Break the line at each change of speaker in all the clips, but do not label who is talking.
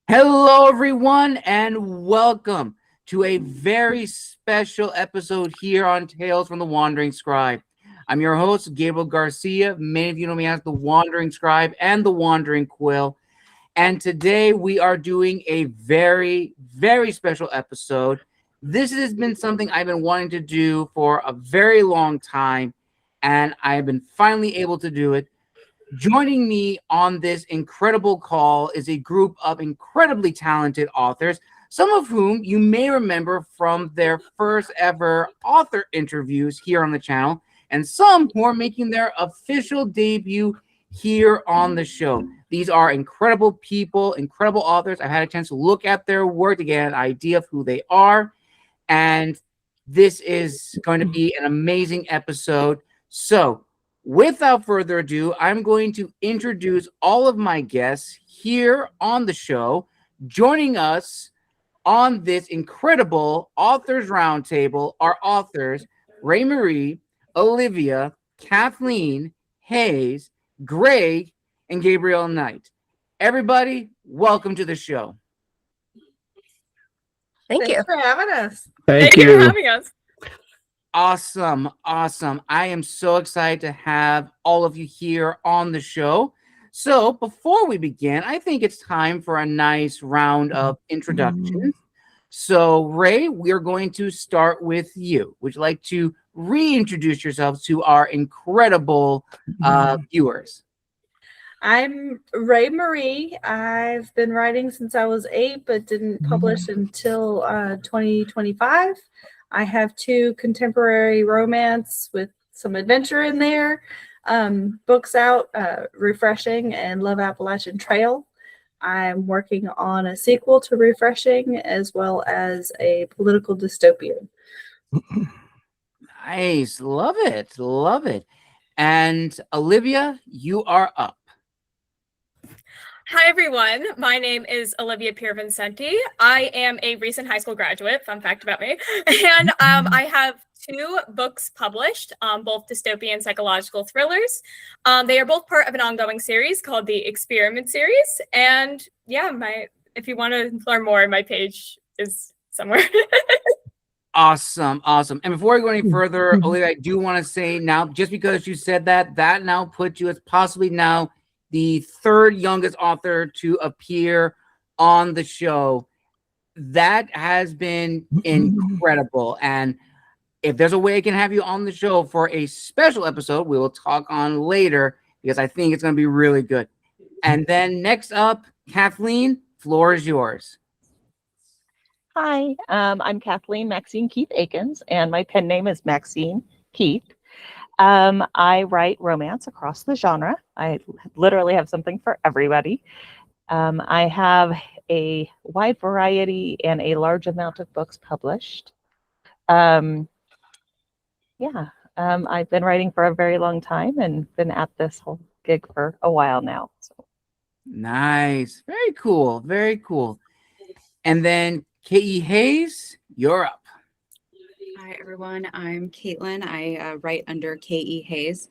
Hello, everyone, and welcome to a very special episode here on Tales from the Wandering Scribe. I'm your host, Gabriel Garcia. Many of you know me as the Wandering Scribe and the Wandering Quill. And today we are doing a very, very special episode. This has been something I've been wanting to do for a very long time, and I've been finally able to do it. Joining me on this incredible call is a group of incredibly talented authors, some of whom you may remember from their first ever author interviews here on the channel, and some who are making their official debut here on the show. These are incredible people, incredible authors. I've had a chance to look at their work to get an idea of who they are, and this is going to be an amazing episode. So, without further ado, I'm going to introduce all of my guests here on the show. Joining us on this incredible Authors Roundtable are authors Rei Marie, Olivia, Kathleen, Hayes, Gregg, and Gabriel Knight. Everybody, welcome to the show.
Thanks for having us.
Thank you
for having us.
Awesome. I am so excited to have all of you here on the show. So before we begin, I think it's time for a nice round of introductions. So Rei, we're going to start with you. Would you like to reintroduce yourself to our incredible viewers?
I'm Rei Marie. I've been writing since I was 8, but didn't publish until 2025. I have 2 contemporary romance with some adventure in there. Books out, Refreshing and Love Appalachian Trail. I'm working on a sequel to Refreshing as well as a political dystopian.
Nice. Love it. And Olivia, you are up.
Hi, everyone. My name is Olivia Piervincenti. I am a recent high school graduate, fun fact about me. And I have 2 books published, both dystopian and psychological thrillers. They are both part of an ongoing series called the Experiment series. And yeah, if you want to learn more, my page is somewhere.
Awesome. And before we go any further, Olivia, I do want to say now, just because you said that now puts you as possibly now the 3rd youngest author to appear on the show. That has been incredible. And if there's a way I can have you on the show for a special episode, we will talk on later, because I think it's going to be really good. And then next up, Kathleen, floor is yours.
Hi, I'm Kathleen Maxine Keith Akins, and my pen name is Maxine Keith. I write romance across the genre. I literally have something for everybody. I have a wide variety and a large amount of books published. I've been writing for a very long time and been at this whole gig for a while now. So.
Nice. Very cool. And then K.E. Hayes, you're up.
Hi, everyone. I'm Caitlin. I write under K.E. Hayes.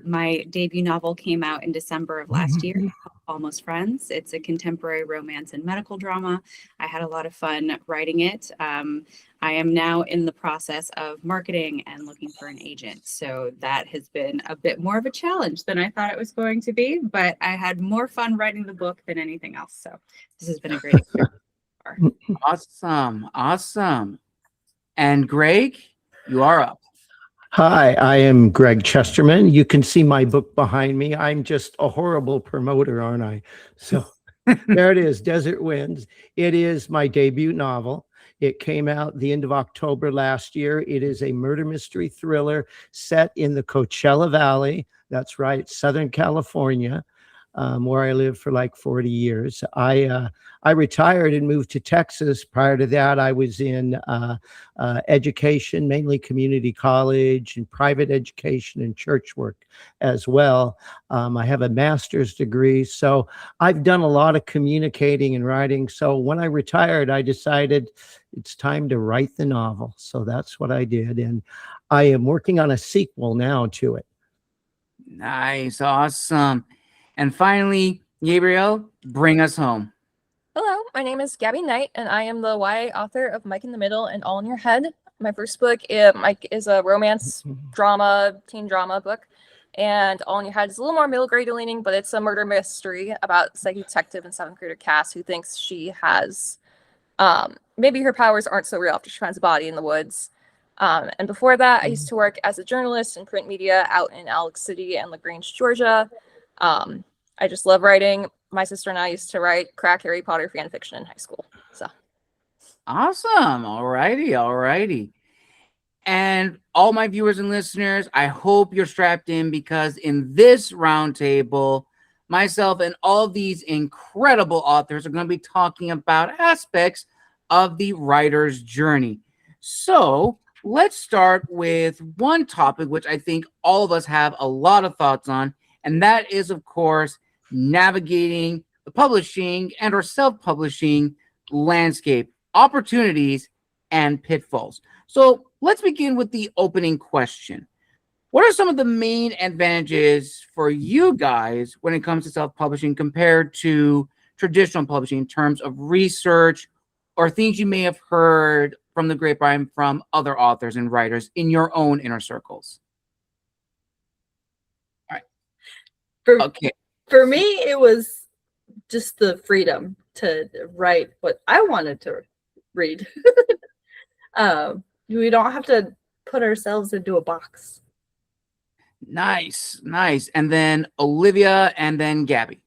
My debut novel came out in December of last year, Almost Friends. It's a contemporary romance and medical drama. I had a lot of fun writing it. I am now in the process of marketing and looking for an agent. So that has been a bit more of a challenge than I thought it was going to be, but I had more fun writing the book than anything else. So this has been a great experience.
Awesome. And Gregg, you are up.
Hi, I am Gregg Chesterman. You can see my book behind me. I'm just a horrible promoter, aren't I? So there it is, Desert Winds. It is my debut novel. It came out the end of October last year. It is a murder mystery thriller set in the Coachella Valley. That's right, Southern California, where I lived for like 40 years. I retired and moved to Texas. Prior to that, I was in education, mainly community college and private education and church work as well. I have a master's degree, so I've done a lot of communicating and writing. So when I retired, I decided it's time to write the novel. So that's what I did. And I am working on a sequel now to it.
Nice. Awesome. And finally, Gabriel, bring us home.
Hello,
my name is Gabby Knight, and I am the YA author of Mike in the Middle and All in Your Head. My first book, Mike, is a romance drama, teen drama book, and All in Your Head is a little more middle grade leaning, but it's a murder mystery about psychic detective and seventh grader Cass who thinks she has, maybe her powers aren't so real after she finds a body in the woods. And before that, I used to work as a journalist in print media out in Alex City and LaGrange, Georgia. I just love writing. My sister and I used to write crack Harry Potter fan fiction in high school. So
Awesome. All righty. And all my viewers and listeners, I hope you're strapped in, because in this roundtable, myself and all these incredible authors are going to be talking about aspects of the writer's journey. So let's start with one topic, which I think all of us have a lot of thoughts on, and that is, of course, navigating the publishing and or self-publishing landscape, opportunities and pitfalls. So let's begin with the opening question. What are some of the main advantages for you guys when it comes to self-publishing compared to traditional publishing in terms of research or things you may have heard from the grapevine from other authors and writers in your own inner circles? All right. Okay.
For me, it was just the freedom to write what I wanted to read. We don't have to put ourselves into a box.
Nice. And then Olivia, and then Gabby.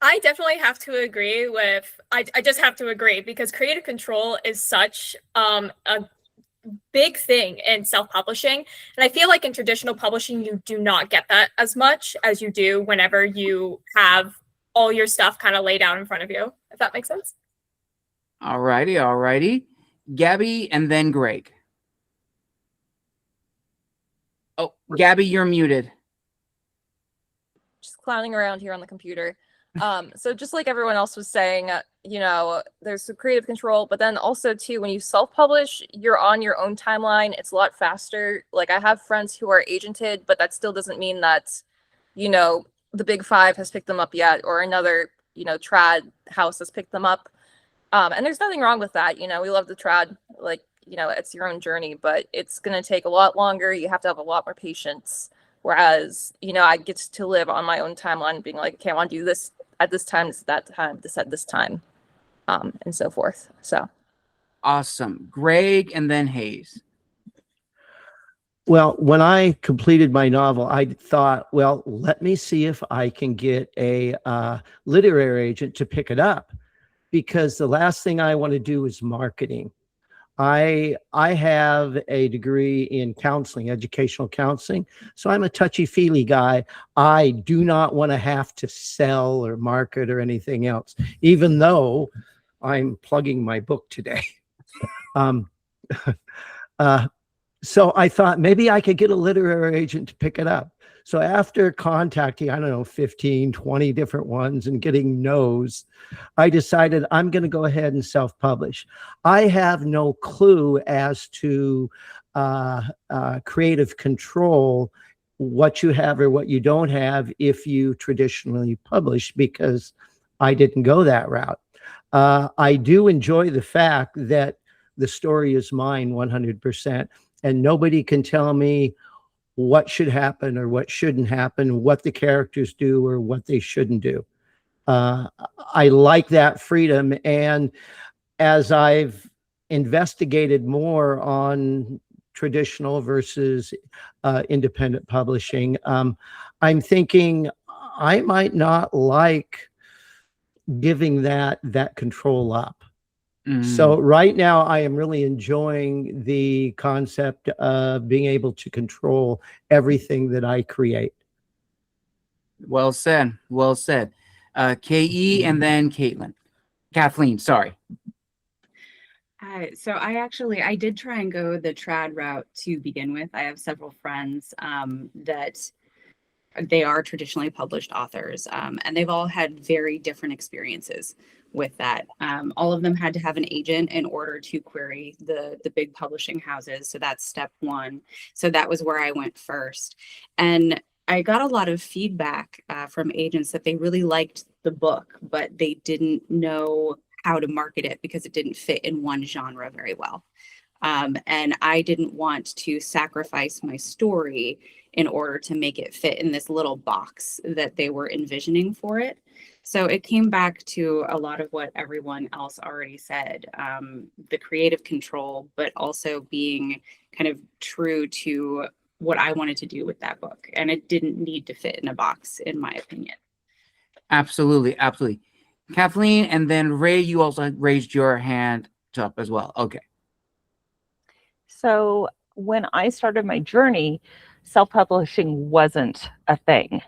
I definitely have to agree with, I just have to agree, because creative control is such a big thing in self-publishing. And I feel like in traditional publishing, you do not get that as much as you do whenever you have all your stuff kind of laid out in front of you, if that makes sense.
All righty. Gabby, and then Greg. Oh, Gabby, you're muted.
Just clowning around here on the computer. So just like everyone else was saying, there's some creative control, but then also too, when you self-publish, you're on your own timeline. It's a lot faster. Like, I have friends who are agented, but that still doesn't mean that, the Big Five has picked them up yet, or another, trad house has picked them up. And there's nothing wrong with that. We love the trad, it's your own journey, but it's going to take a lot longer. You have to have a lot more patience. Whereas, I get to live on my own timeline, being like, okay, I want to do this at this time, this at that time, this at this time, and so forth. So
awesome. Greg, and then Hayes.
Well, when I completed my novel, I thought, well, let me see if I can get a literary agent to pick it up, because the last thing I want to do is marketing. I have a degree in counseling, educational counseling, so I'm a touchy-feely guy. I do not want to have to sell or market or anything else, even though I'm plugging my book today. So I thought maybe I could get a literary agent to pick it up. So after contacting, 15, 20 different ones and getting no's, I decided I'm going to go ahead and self-publish. I have no clue as to creative control, what you have or what you don't have if you traditionally publish, because I didn't go that route. I do enjoy the fact that the story is mine 100%, and nobody can tell me what should happen or what shouldn't happen, what the characters do or what they shouldn't do. I like that freedom. And as I've investigated more on traditional versus independent publishing, I'm thinking I might not like giving that control up. So right now I am really enjoying the concept of being able to control everything that I create.
Well said. K.E. and then Kathleen, sorry.
So I did try and go the trad route to begin with. I have several friends that they are traditionally published authors, and they've all had very different experiences with that. All of them had to have an agent in order to query the big publishing houses. So that's step one. So that was where I went first. And I got a lot of feedback from agents that they really liked the book, but they didn't know how to market it because it didn't fit in one genre very well. And I didn't want to sacrifice my story in order to make it fit in this little box that they were envisioning for it. So it came back to a lot of what everyone else already said, the creative control, but also being kind of true to what I wanted to do with that book. And it didn't need to fit in a box, in my opinion.
Absolutely, absolutely. Kathleen, and then Ray, you also raised your hand up as well. Okay.
So when I started my journey, self-publishing wasn't a thing.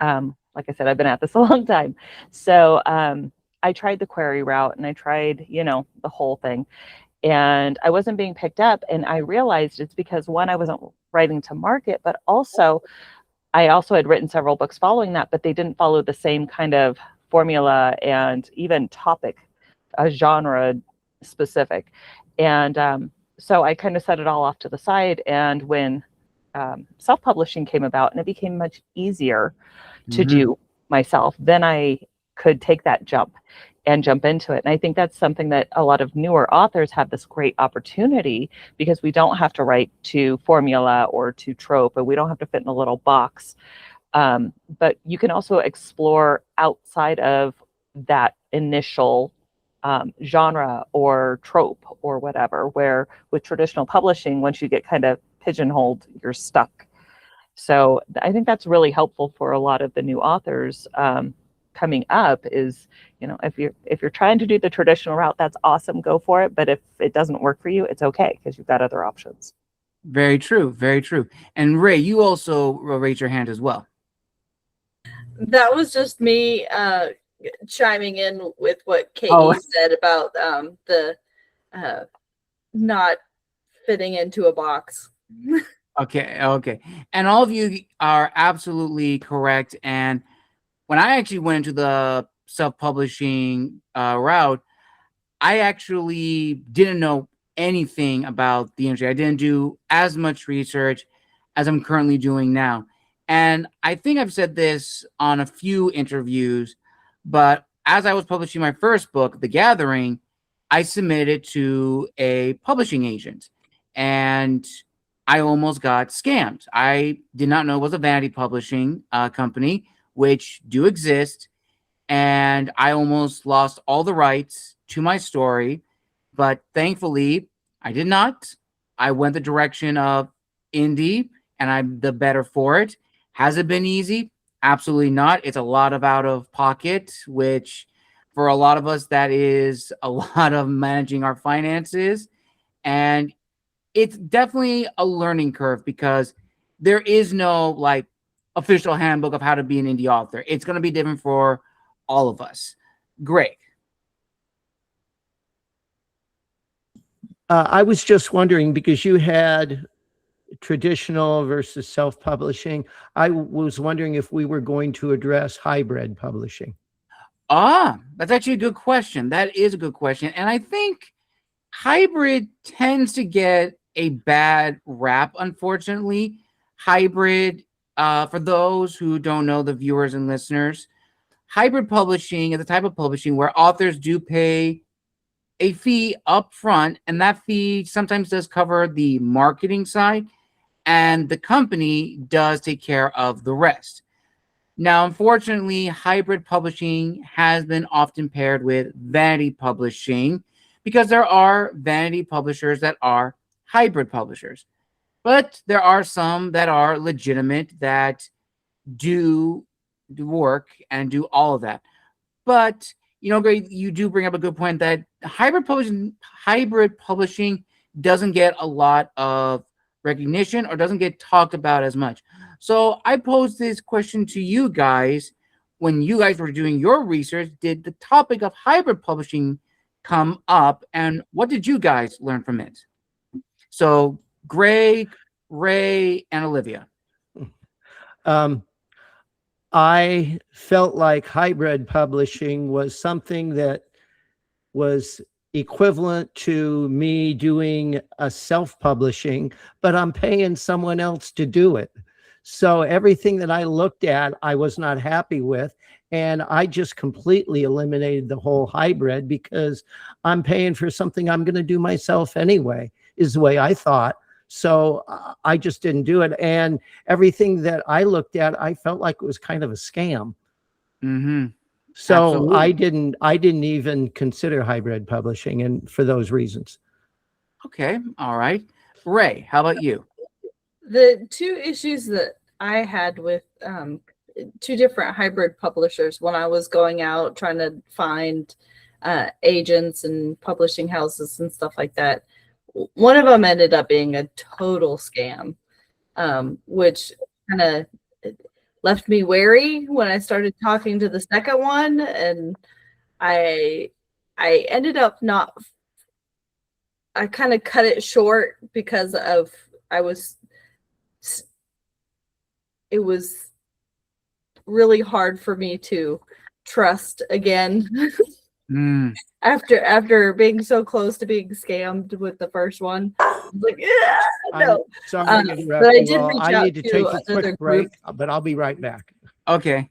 Like I said, I've been at this a long time. So I tried the query route and I tried, the whole thing. And I wasn't being picked up. And I realized it's because, one, I wasn't writing to market, but also I also had written several books following that, but they didn't follow the same kind of formula and even topic, genre specific. And so I kind of set it all off to the side. And when self-publishing came about and it became much easier to do myself, then I could take that jump into it. And I think that's something that a lot of newer authors have this great opportunity, because we don't have to write to formula or to trope, and we don't have to fit in a little box. But you can also explore outside of that initial genre or trope or whatever, where with traditional publishing, once you get kind of pigeonholed, you're stuck. So I think that's really helpful for a lot of the new authors coming up is, if you're trying to do the traditional route, that's awesome, go for it. But if it doesn't work for you, it's okay, because you've got other options.
Very true, very true. And Ray, you also raised your hand as well.
That was just me chiming in with what Katie said about the not fitting into a box.
Okay. And all of you are absolutely correct. And when I actually went into the self-publishing route, I actually didn't know anything about the industry. I didn't do as much research as I'm currently doing now. And I think I've said this on a few interviews, but as I was publishing my first book, The Gathering, I submitted to a publishing agent and I almost got scammed. I did not know it was a vanity publishing company, which do exist. And I almost lost all the rights to my story. But thankfully, I did not. I went the direction of indie, and I'm the better for it. Has it been easy? Absolutely not. It's a lot of out of pocket, which for a lot of us, that is a lot of managing our finances. And it's definitely a learning curve, because there is no official handbook of how to be an indie author. It's going to be different for all of us. Greg.
I was just wondering, because you had traditional versus self-publishing, I was wondering if we were going to address hybrid publishing.
That's actually a good question. That is a good question. And I think hybrid tends to get a bad rap, unfortunately. Hybrid, for those who don't know, the viewers and listeners, hybrid publishing is a type of publishing where authors do pay a fee up front, and that fee sometimes does cover the marketing side, and the company does take care of the rest. Now, unfortunately, hybrid publishing has been often paired with vanity publishing, because there are vanity publishers that are hybrid publishers. But there are some that are legitimate, that do work and do all of that. But, Greg, you do bring up a good point that hybrid publishing doesn't get a lot of recognition or doesn't get talked about as much. So I posed this question to you guys. When you guys were doing your research, did the topic of hybrid publishing come up, and what did you guys learn from it? So Greg, Ray, and Olivia.
I felt like hybrid publishing was something that was equivalent to me doing a self-publishing, but I'm paying someone else to do it. So everything that I looked at, I was not happy with. And I just completely eliminated the whole hybrid because I'm paying for something I'm going to do myself anyway, is the way I thought. So I just didn't do it. And everything that I looked at, I felt like it was kind of a scam.
Mm-hmm.
So
Absolutely.
I didn't even consider hybrid publishing, and for those reasons.
Okay. All right. Ray, how about you?
The two issues that I had with two different hybrid publishers when I was going out trying to find agents and publishing houses and stuff like that, one of them ended up being a total scam, which kind of left me wary when I started talking to the second one, and I ended up not. I kind of cut it short because of it was really hard for me to trust again
Mm,
after being so close to being scammed with the first one. Like, yeah, no.
Sorry to
But
interrupt
I
you.
did
Well,
reach
I
out
need to take a
another
quick break,
group.
but I'll be right back.
okay.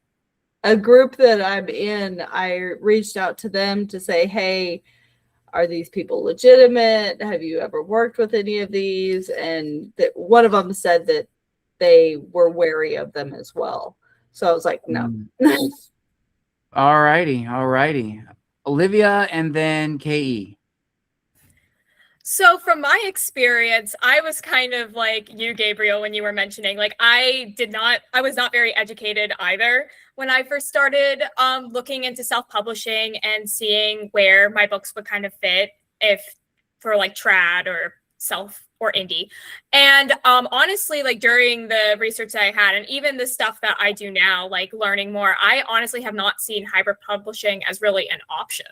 A group that I'm in, I reached out to them to say, hey, are these people legitimate? Have you ever worked with any of these? And that one of them said that they were wary of them as well. So I was like, no.
Mm. All righty. All righty. Olivia and then KE.
So from my experience, I was kind of like you, Gabriel, when you were mentioning, like I was not very educated either when I first started looking into self-publishing and seeing where my books would kind of fit, if for like trad or self or indie. And honestly, like during the research that I had, and even the stuff that I do now, like learning more, I honestly have not seen hybrid publishing as really an option.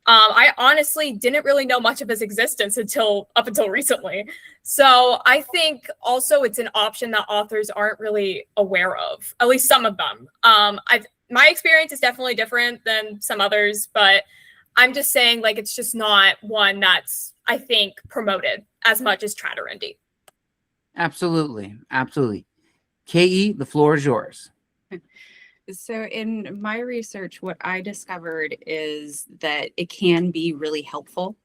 I honestly didn't really know much of his existence up until recently. So I think also it's an option that authors aren't really aware of, at least some of them. My experience is definitely different than some others, but I'm just saying like it's just not one that's, I think, promoted as much as trad or indie.
Absolutely. Absolutely. KE, the floor is yours.
So in my research, what I discovered is that it can be really helpful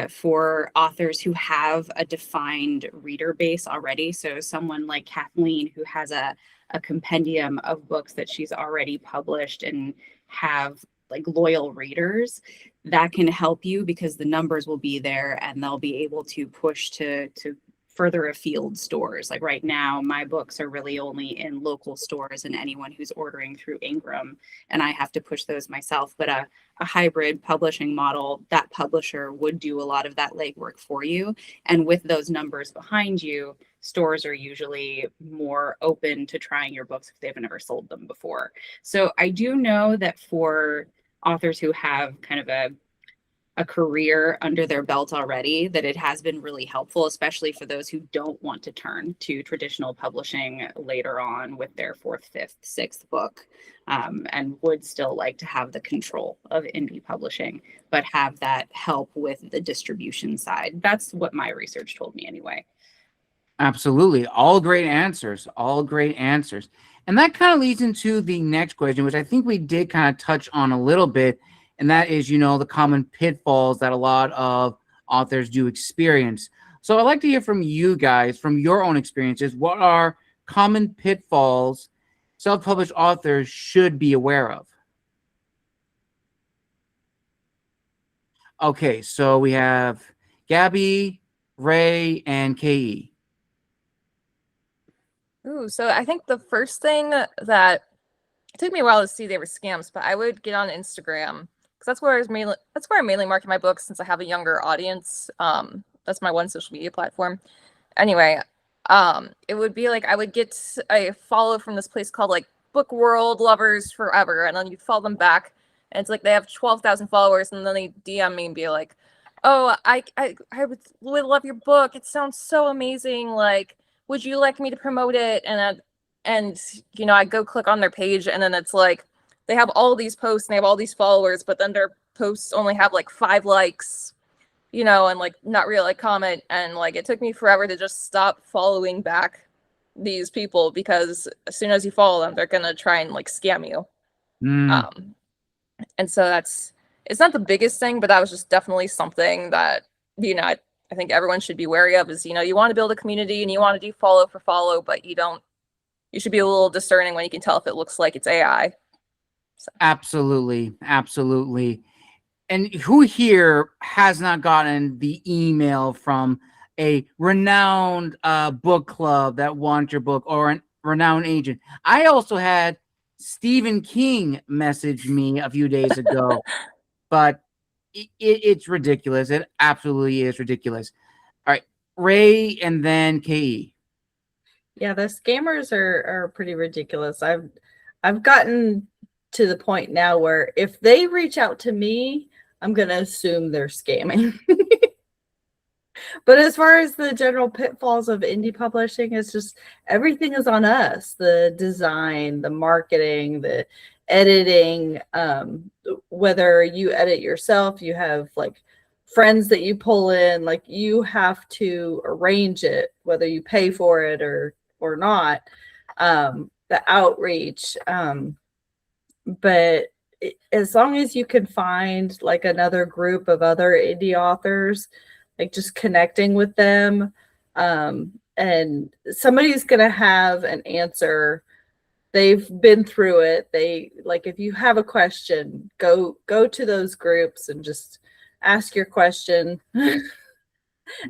for authors who have a defined reader base already. So someone like Kathleen, who has a compendium of books that she's already published and have like loyal readers, that can help you because the numbers will be there and they'll be able to push to further afield stores. Like right now, my books are really only in local stores and anyone who's ordering through Ingram, and I have to push those myself. But a hybrid publishing model, that publisher would do a lot of that legwork for you. And with those numbers behind you, stores are usually more open to trying your books if they've never sold them before. So I do know that for authors who have kind of a career under their belt already, that it has been really helpful, especially for those who don't want to turn to traditional publishing later on with their fourth, fifth, sixth book, and would still like to have the control of indie publishing, but have that help with the distribution side. That's what my research told me anyway.
Absolutely. All great answers. All great answers. And that kind of leads into the next question, which I think we did kind of touch on a little bit. And that is, the common pitfalls that a lot of authors do experience. So I'd like to hear from you guys, from your own experiences. What are common pitfalls self-published authors should be aware of? Okay, so we have Gabby, Ray, and KE.
Ooh, so I think the first thing that it took me a while to see they were scams, but I would get on Instagram because that's where I mainly market my books since I have a younger audience. That's my one social media platform. Anyway, it would be like I would get a follow from this place called like Book World Lovers Forever, and then you follow them back, and it's like they have 12,000 followers, and then they DM me and be like, "Oh, I would love your book. It sounds so amazing. Like, would you like me to promote it?" And I go click on their page, and then it's like they have all these posts and they have all these followers, but then their posts only have like 5 likes, and like not really like comment. And like it took me forever to just stop following back these people because as soon as you follow them, they're gonna try and like scam you. And so it's not the biggest thing, but that was just definitely something that, I think everyone should be wary of is, you want to build a community and you want to do follow for follow, but you should be a little discerning when you can tell if it looks like it's AI. So.
Absolutely. And who here has not gotten the email from a renowned book club that wants your book, or a renowned agent? I also had Stephen King message me a few days ago, but it's ridiculous. It absolutely is ridiculous. All right, Ray and then KE.
Yeah, the scammers are pretty ridiculous. I've gotten to the point now where if they reach out to me, I'm gonna assume they're scamming. But as far as the general pitfalls of indie publishing, it's just everything is on us. The design, the marketing, the editing, whether you edit yourself, you have like friends that you pull in, like you have to arrange it, whether you pay for it or not, the outreach. But as long as you can find like another group of other indie authors, like just connecting with them, and somebody's going to have an answer. They've been through it. If you have a question, go to those groups and just ask your question.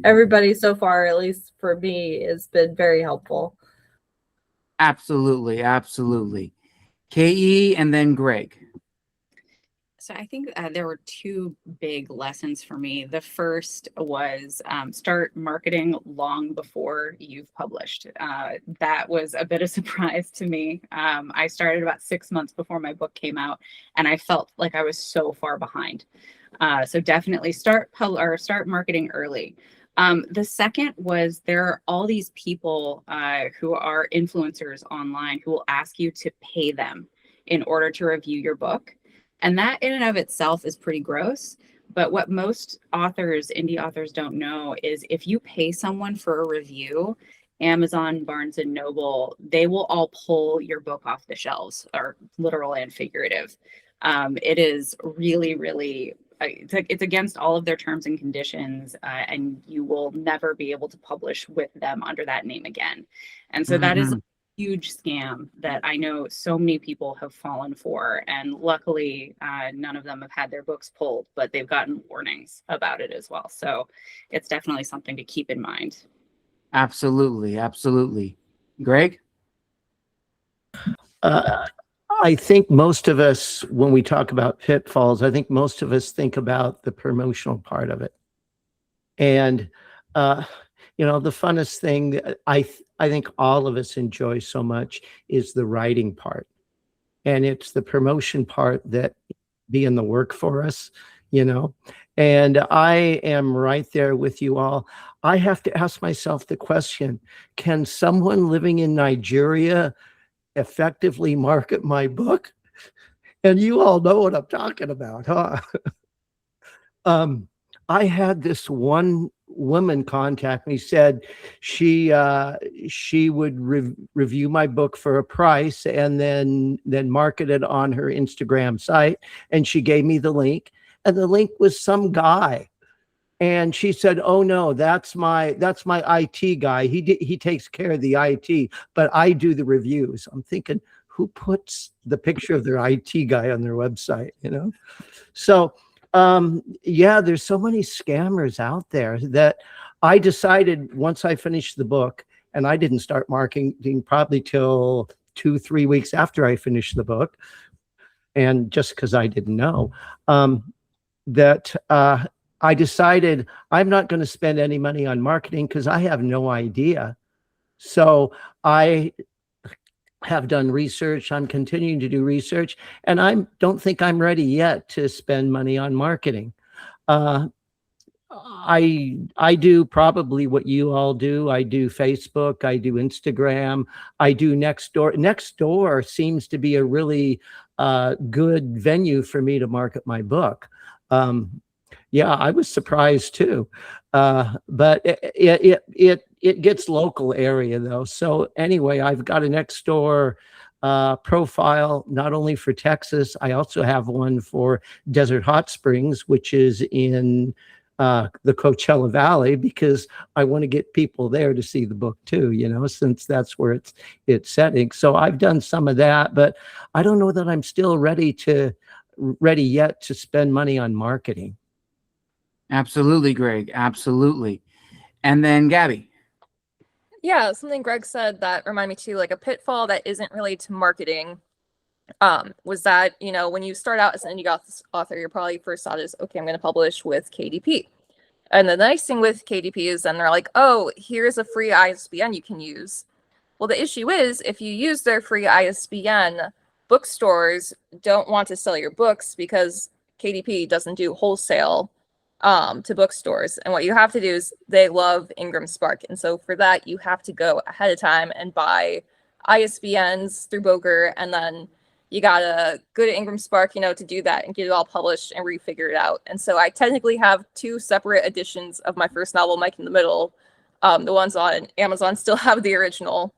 Everybody so far, at least for me, has been very helpful.
Absolutely. KE and then Greg.
So I think there were two big lessons for me. The first was start marketing long before you've published. That was a bit of a surprise to me. I started about 6 months before my book came out, and I felt like I was so far behind. So definitely start marketing early. The second was there are all these people who are influencers online who will ask you to pay them in order to review your book. And that in and of itself is pretty gross. But what most indie authors don't know is if you pay someone for a review, Amazon, Barnes and Noble, they will all pull your book off the shelves, or literal and figurative. It is really, really, it's against all of their terms and conditions, and you will never be able to publish with them under that name again. And so that is huge scam that I know so many people have fallen for, and luckily none of them have had their books pulled, but they've gotten warnings about it as well. So it's definitely something to keep in mind.
Absolutely. Greg?
I think most of us, when we talk about pitfalls, I think most of us think about the promotional part of it. And the funnest thing that I think all of us enjoy so much is the writing part. And it's the promotion part that being the work for us, And I am right there with you all. I have to ask myself the question, can someone living in Nigeria effectively market my book? And you all know what I'm talking about, huh? I had this one woman contact me, said she would review my book for a price and then market it on her Instagram site. And she gave me the link, and the link was some guy. And she said, "Oh no, that's my IT guy. He takes care of the IT, but I do the reviews." I'm thinking, who puts the picture of their IT guy on their website, So there's so many scammers out there that I decided once I finished the book, and I didn't start marketing probably till 2-3 weeks after I finished the book. And just because I didn't know, I decided I'm not going to spend any money on marketing because I have no idea. So I have done research. I'm continuing to do research, and I don't think I'm ready yet to spend money on marketing. I do probably what you all do. I do Facebook, I do Instagram, I do Nextdoor. Nextdoor seems to be a really good venue for me to market my book. I was surprised too, but it gets local area though. So anyway, I've got a Nextdoor profile, not only for Texas, I also have one for Desert Hot Springs, which is in the Coachella Valley, because I want to get people there to see the book too, since that's where it's setting. So I've done some of that, but I don't know that I'm still ready yet to spend money on marketing.
Absolutely, Greg. Absolutely. And then Gabby.
Yeah, something Greg said that reminded me too, like a pitfall that isn't related to marketing, was that, when you start out as an indie author, your probably first thought is, okay, I'm going to publish with KDP. And the nice thing with KDP is then they're like, oh, here's a free ISBN you can use. Well, the issue is if you use their free ISBN, bookstores don't want to sell your books because KDP doesn't do wholesale to bookstores. And what you have to do is they love Ingram Spark. And so for that, you have to go ahead of time and buy ISBNs through Boker. And then you got to go to Ingram Spark, to do that and get it all published and refigure it out. And so I technically have 2 separate editions of my first novel, Mike in the Middle. The ones on Amazon still have the original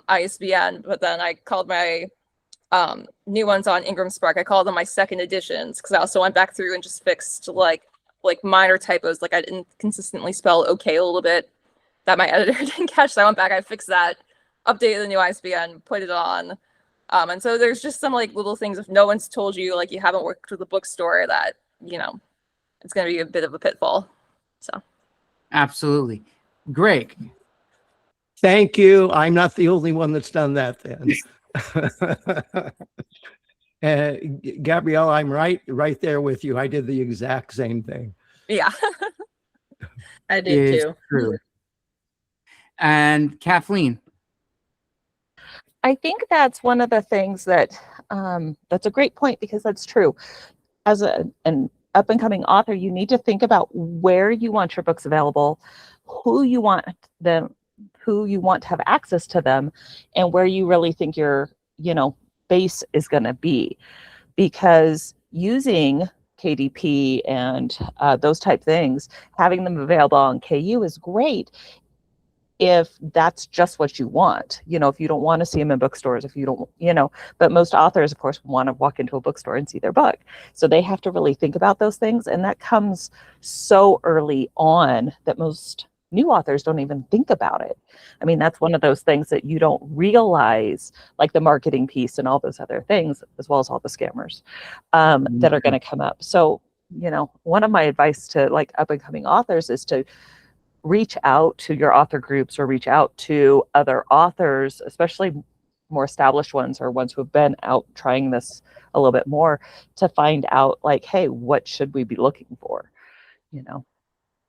ISBN, but then I called my new ones on Ingram Spark, I called them my second editions, because I also went back through and just fixed like minor typos, like I didn't consistently spell okay a little bit that my editor didn't catch. So I went back, I fixed that, updated the new ISBN, put it on. And so there's just some like little things, if no one's told you, like you haven't worked with a bookstore, that, it's going to be a bit of a pitfall. So. Absolutely.
Greg.
Thank you. I'm not the only one that's done that then. Gabrielle, I'm right there with you. I did the exact same thing.
Yeah.
I did too.
True. And Kathleen.
I think that's one of the things that that's a great point, because that's true. As an up and coming author, you need to think about where you want your books available, who you want to have access to them, and where you really think your base is going to be. Because using KDP and those type things, having them available on KU is great if that's just what you want. If you don't want to see them in bookstores, if you don't, but most authors, of course, want to walk into a bookstore and see their book. So they have to really think about those things. And that comes so early on that most new authors don't even think about it. I mean, that's one of those things that you don't realize, like the marketing piece and all those other things, as well as all the scammers that are going to come up. So, one of my advice to like up and coming authors is to reach out to your author groups or reach out to other authors, especially more established ones or ones who have been out trying this a little bit more, to find out like, hey, what should we be looking for?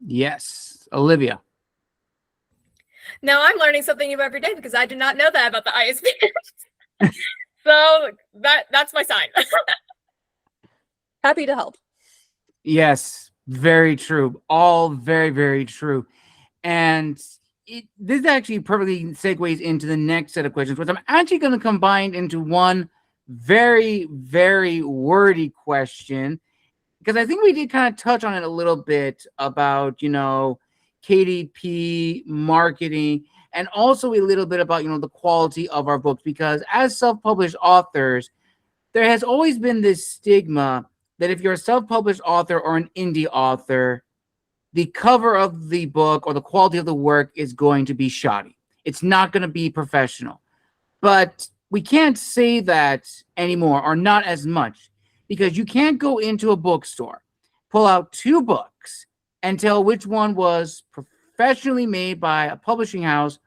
Yes. Olivia.
Now I'm learning something new every day, because I did not know that about the ISBN. So that's my sign.
Happy to help.
Yes, very true. All very, very true. And this actually perfectly segues into the next set of questions, which I'm actually going to combine into one very, very wordy question, because I think we did kind of touch on it a little bit about, KDP, marketing, and also a little bit about, the quality of our books. Because as self-published authors, there has always been this stigma that if you're a self-published author or an indie author, the cover of the book or the quality of the work is going to be shoddy. It's not going to be professional. But we can't say that anymore, or not as much, because you can't go into a bookstore, pull out 2 books, and tell which one was professionally made by a publishing house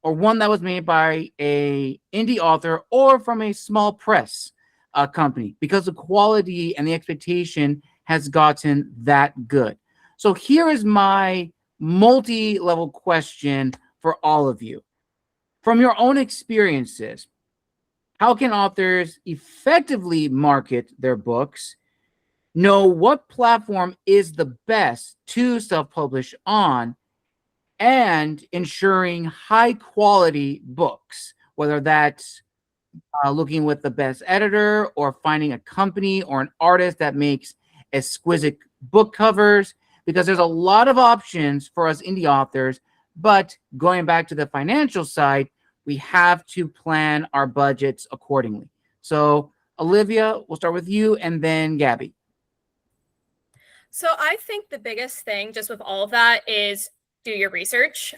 or one that was made by a indie author or from a small press company, because the quality and the expectation has gotten that good. So here is my multi-level question for all of you. From your own experiences, how can authors effectively market their books, know what platform is the best to self-publish on, and ensuring high-quality books, whether that's looking with the best editor or finding a company or an artist that makes exquisite book covers, because there's a lot of options for us indie authors. But going back to the financial side, we have to plan our budgets accordingly. So Olivia, we'll start with you and then Gabby.
So I think the biggest thing just with all of that is do your research,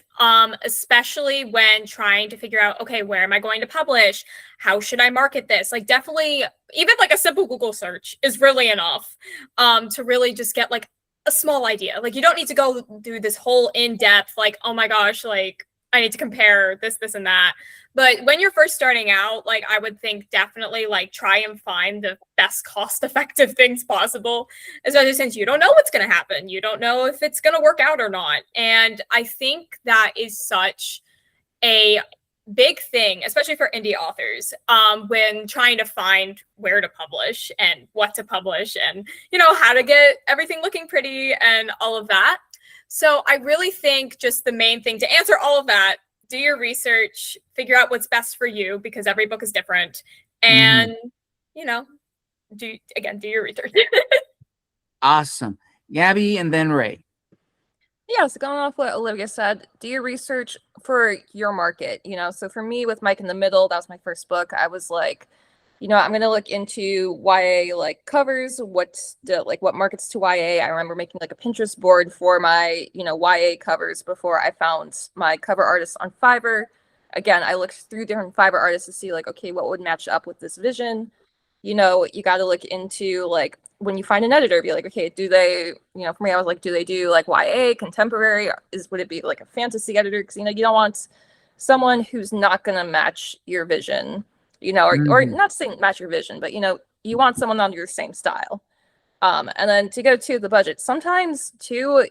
especially when trying to figure out, okay, where am I going to publish? How should I market this? Like definitely, even like a simple Google search is really enough to really just get like a small idea. Like you don't need to go through this whole in-depth, like, oh my gosh, like I need to compare this, this, and that. But when you're first starting out, like I would think definitely like try and find the best cost-effective things possible, especially since you don't know what's going to happen. You don't know if it's going to work out or not. And I think that is such a big thing, especially for indie authors, when trying to find where to publish and what to publish and, you know, how to get everything looking pretty and all of that. So I really think just the main thing to answer all of that, do your research, figure out what's best for you because every book is different. And, you know, do your research.
Awesome. Gabby and then Ray.
Yeah, so going off what Olivia said, do your research for your market, you know. So for me with Mike in the Middle, that was my first book. I was like, you know, I'm going to look into YA like covers, what markets to YA. I remember making like a Pinterest board for my, you know, YA covers before I found my cover artist on Fiverr. Again, I looked through different Fiverr artists to see like, okay, what would match up with this vision? You know, you got to look into like when you find an editor, be like, okay, do they, you know, for me, I was like, do they do like YA, contemporary? Would it be like a fantasy editor? Because, you know, you don't want someone who's not going to match your vision. You know, or not saying match your vision, but, you know, you want someone on your same style. And then to go to the budget, sometimes too,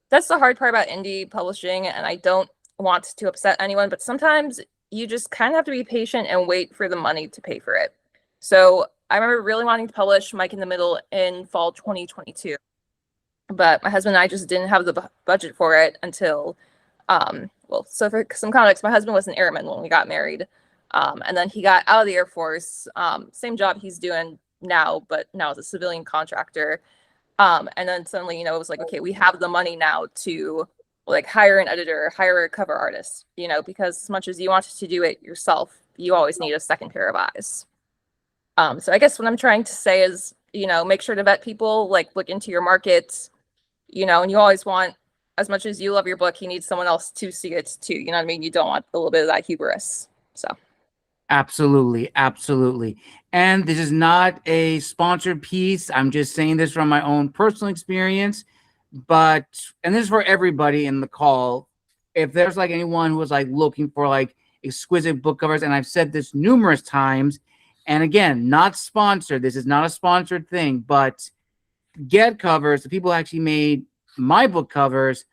that's the hard part about indie publishing. And I don't want to upset anyone, but sometimes you just kind of have to be patient and wait for the money to pay for it. So I remember really wanting to publish Mike in the Middle in fall 2022, but my husband and I just didn't have the budget for it until, so for some context, my husband was an airman when we got married. And then he got out of the Air Force, same job he's doing now, but now as a civilian contractor. And then suddenly, you know, it was like, okay, we have the money now to like hire an editor, hire a cover artist, you know, because as much as you want to do it yourself, you always need a second pair of eyes. So I guess what I'm trying to say is, you know, make sure to vet people, like look into your market, you know, and you always want, as much as you love your book, you need someone else to see it too. You know what I mean? You don't want a little bit of that hubris. So.
Absolutely. Absolutely. And this is not a sponsored piece. I'm just saying this from my own personal experience, and this is for everybody in the call. If there's like anyone who was like looking for like exquisite book covers, and I've said this numerous times, and again, not sponsored. This is not a sponsored thing, but get covers. The people who actually made my book covers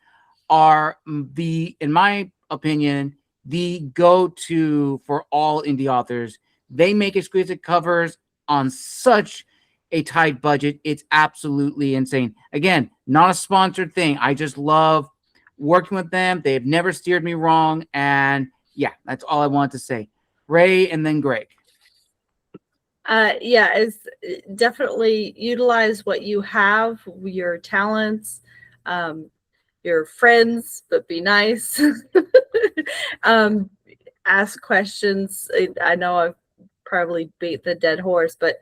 are in my opinion, the go-to for all indie authors. They make exquisite covers on such a tight budget. It's absolutely insane. Again, not a sponsored thing. I just love working with them. They've never steered me wrong. And yeah, that's all I want to say. Ray and then Greg.
It's definitely utilize what you have, your talents, your friends, but be nice. Ask questions. I know I've probably beat the dead horse, but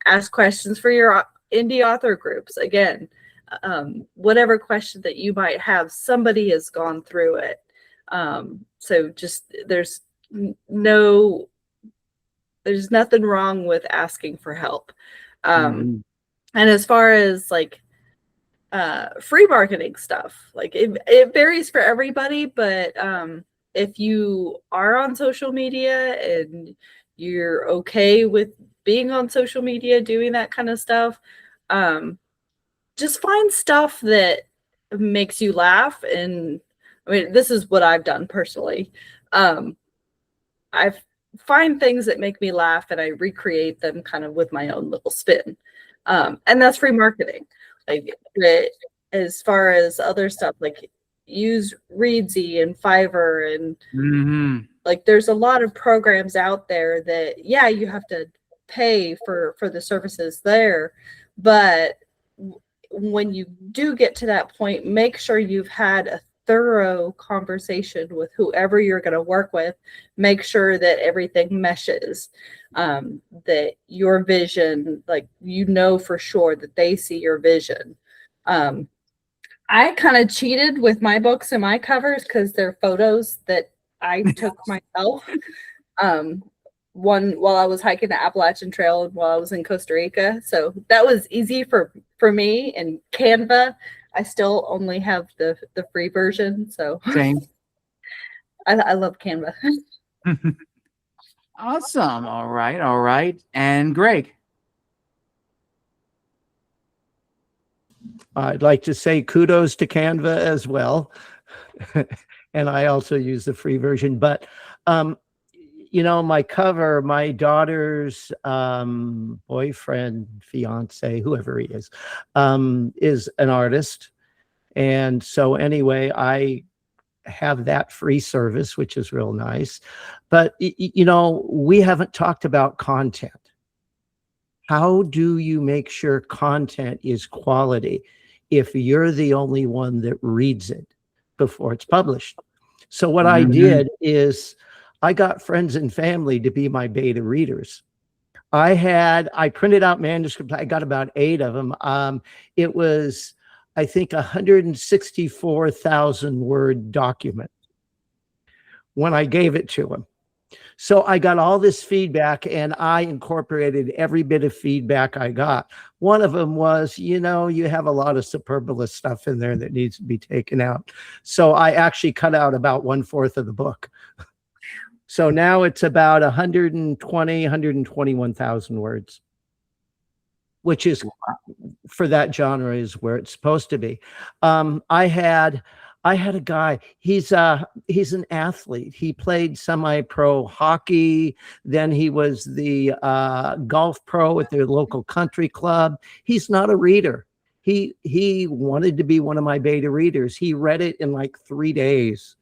ask questions for your indie author groups. Again, whatever question that you might have, somebody has gone through it. So just there's nothing wrong with asking for help. And as far as like free marketing stuff, like it varies for everybody, but if you are on social media and you're okay with being on social media, doing that kind of stuff, just find stuff that makes you laugh. And I mean, this is what I've done personally. I find things that make me laugh and I recreate them kind of with my own little spin. And that's free marketing. Like as far as other stuff, like use Readsy and Fiverr and like there's a lot of programs out there that you have to pay for the services there, but when you do get to that point, make sure you've had a thorough conversation with whoever you're going to work with. Make sure that everything meshes, that your vision, like, for sure that they see your vision. I kind of cheated with my books and my covers because they're photos that I took myself. One while I was hiking the Appalachian Trail and while I was in Costa Rica. So that was easy for me. And Canva, I still only have the free version. So
Same.
I love Canva.
Awesome. All right. And Greg.
I'd like to say kudos to Canva as well. And I also use the free version. But, my cover, my daughter's boyfriend, fiance, whoever he is an artist. And so anyway, I have that free service, which is real nice. But, we haven't talked about content. How do you make sure content is quality if you're the only one that reads it before it's published? So what I did is I got friends and family to be my beta readers. I printed out manuscripts. I got about 8 of them. It was, I think, 164,000 word document when I gave it to them. So I got all this feedback and I incorporated every bit of feedback I got. One of them was, you have a lot of superfluous stuff in there that needs to be taken out. So I actually cut out about 1/4 of the book. So now it's about 121,000 words, which is, for that genre, is where it's supposed to be. I had a guy, he's an athlete. He played semi-pro hockey. Then he was the golf pro at their local country club. He's not a reader. He wanted to be one of my beta readers. He read it in like 3 days.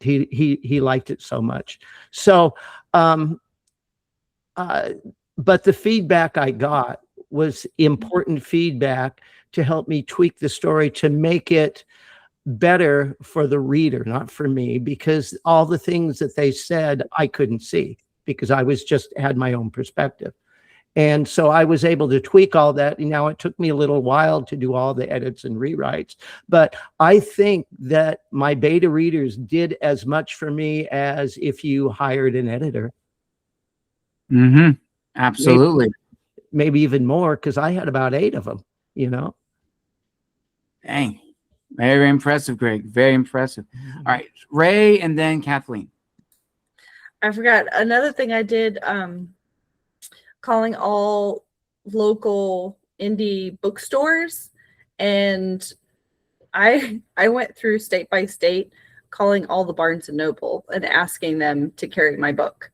He liked it so much. So, but the feedback I got was important feedback to help me tweak the story to make it better for the reader, not for me, because all the things that they said I couldn't see because I was just had my own perspective. And so I was able to tweak all that. Now it took me a little while to do all the edits and rewrites, but I think that my beta readers did as much for me as if you hired an editor.
Absolutely.
Maybe even more, because I had about 8 of them,
Dang. Very, very impressive, Greg. Very impressive. All right, Ray and then Kathleen.
I forgot another thing I did, calling all local indie bookstores, and I went through state by state calling all the Barnes and Noble and asking them to carry my book.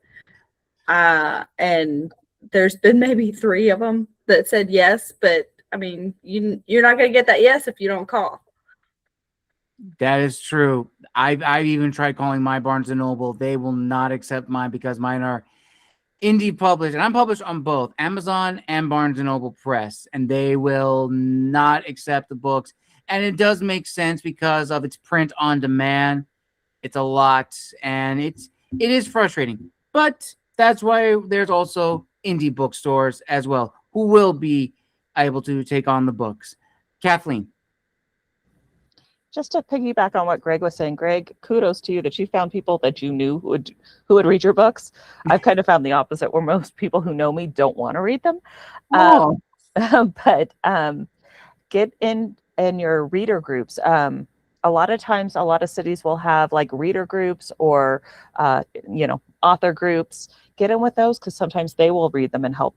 And there's been maybe 3 of them that said yes, but I mean, you're not going to get that yes if you don't call.
That is true. I've even tried calling my Barnes and Noble. They will not accept mine because mine are indie published, and I'm published on both Amazon and Barnes and Noble Press, and they will not accept the books. And it does make sense because of its print on demand. It's a lot, and it is frustrating. But that's why there's also indie bookstores as well who will be able to take on the books. Kathleen.
Just to piggyback on what Greg was saying, Greg, kudos to you that you found people that you knew who would read your books. I've kind of found the opposite, where most people who know me don't want to read them. But get in your reader groups. A lot of times, a lot of cities will have like reader groups or author groups. Get in with those, because sometimes they will read them and help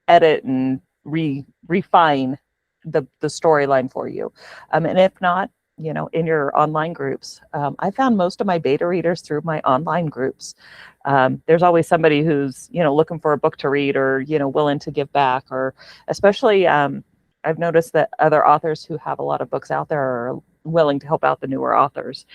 edit and refine the storyline for you. And if not, in your online groups. I found most of my beta readers through my online groups. There's always somebody who's, looking for a book to read or, willing to give back, or especially I've noticed that other authors who have a lot of books out there are willing to help out the newer authors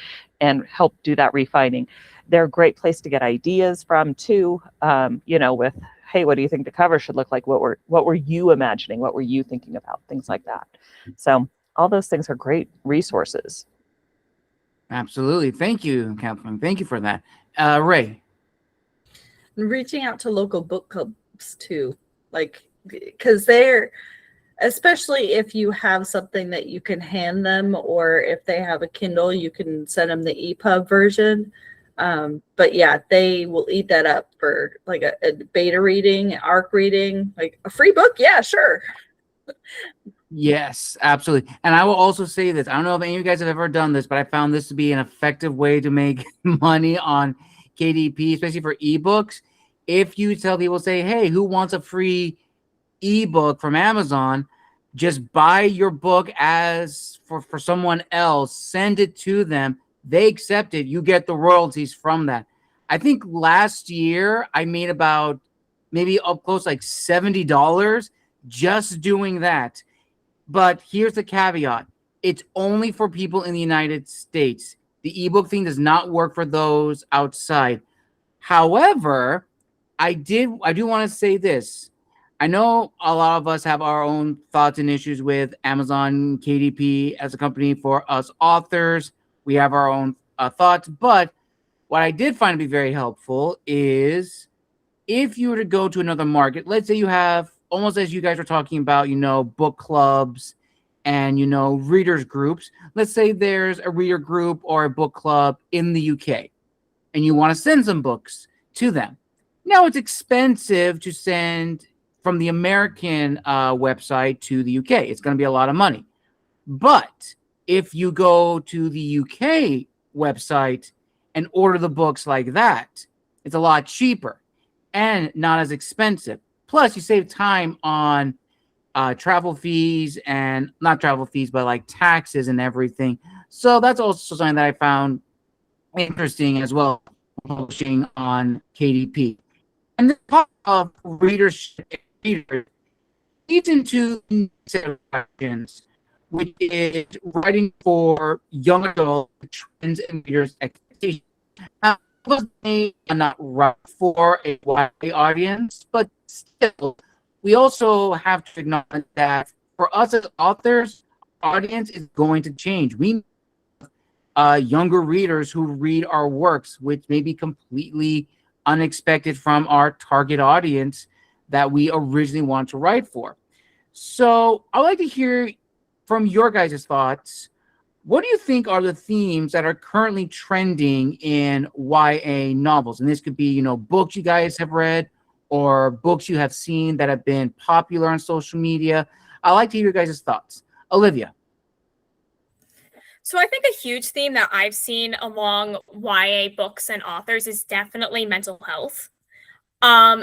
and help do that refining. They're a great place to get ideas from too, with, hey, what do you think the cover should look like? What were you imagining? What were you thinking about? Things like that. So all those things are great resources.
Absolutely. Thank you, Kathleen. Thank you for that. Ray.
Reaching out to local book clubs too, like, because they're, especially if you have something that you can hand them, or if they have a Kindle, you can send them the EPUB version. But yeah, they will eat that up for like a beta reading, ARC reading, like a free book. Yeah, sure.
Yes, absolutely. And I will also say this. I don't know if any of you guys have ever done this, but I found this to be an effective way to make money on KDP, especially for ebooks. If you tell people, say, hey, who wants a free ebook from Amazon? Just buy your book as for someone else, send it to them. They accept it. You get the royalties from that. I think last year I made about maybe up close like $70 just doing that. But here's the caveat. It's only for people in the United States. The ebook thing does not work for those outside. However, I do want to say this. I know a lot of us have our own thoughts and issues with Amazon KDP as a company. For us authors, we have our own thoughts. But what I did find to be very helpful is if you were to go to another market, let's say you have, almost as you guys were talking about, book clubs and, readers groups. Let's say there's a reader group or a book club in the UK and you want to send some books to them. Now it's expensive to send from the American website to the UK. It's going to be a lot of money. But if you go to the UK website and order the books like that, it's a lot cheaper and not as expensive. Plus, you save time on travel fees, and not travel fees, but like taxes and everything. So that's also something that I found interesting as well, publishing on KDP. And the part of readership leads into the set of questions, which is writing for young adult trends and readers' expectations. Now, may not write for a wide audience, but still, we also have to acknowledge that for us as authors, audience is going to change. We younger readers who read our works, which may be completely unexpected from our target audience that we originally want to write for. So I'd like to hear from your guys' thoughts. What do you think are the themes that are currently trending in YA novels? And this could be, books you guys have read or books you have seen that have been popular on social media. I'd like to hear your guys' thoughts. Olivia.
So I think a huge theme that I've seen among YA books and authors is definitely mental health,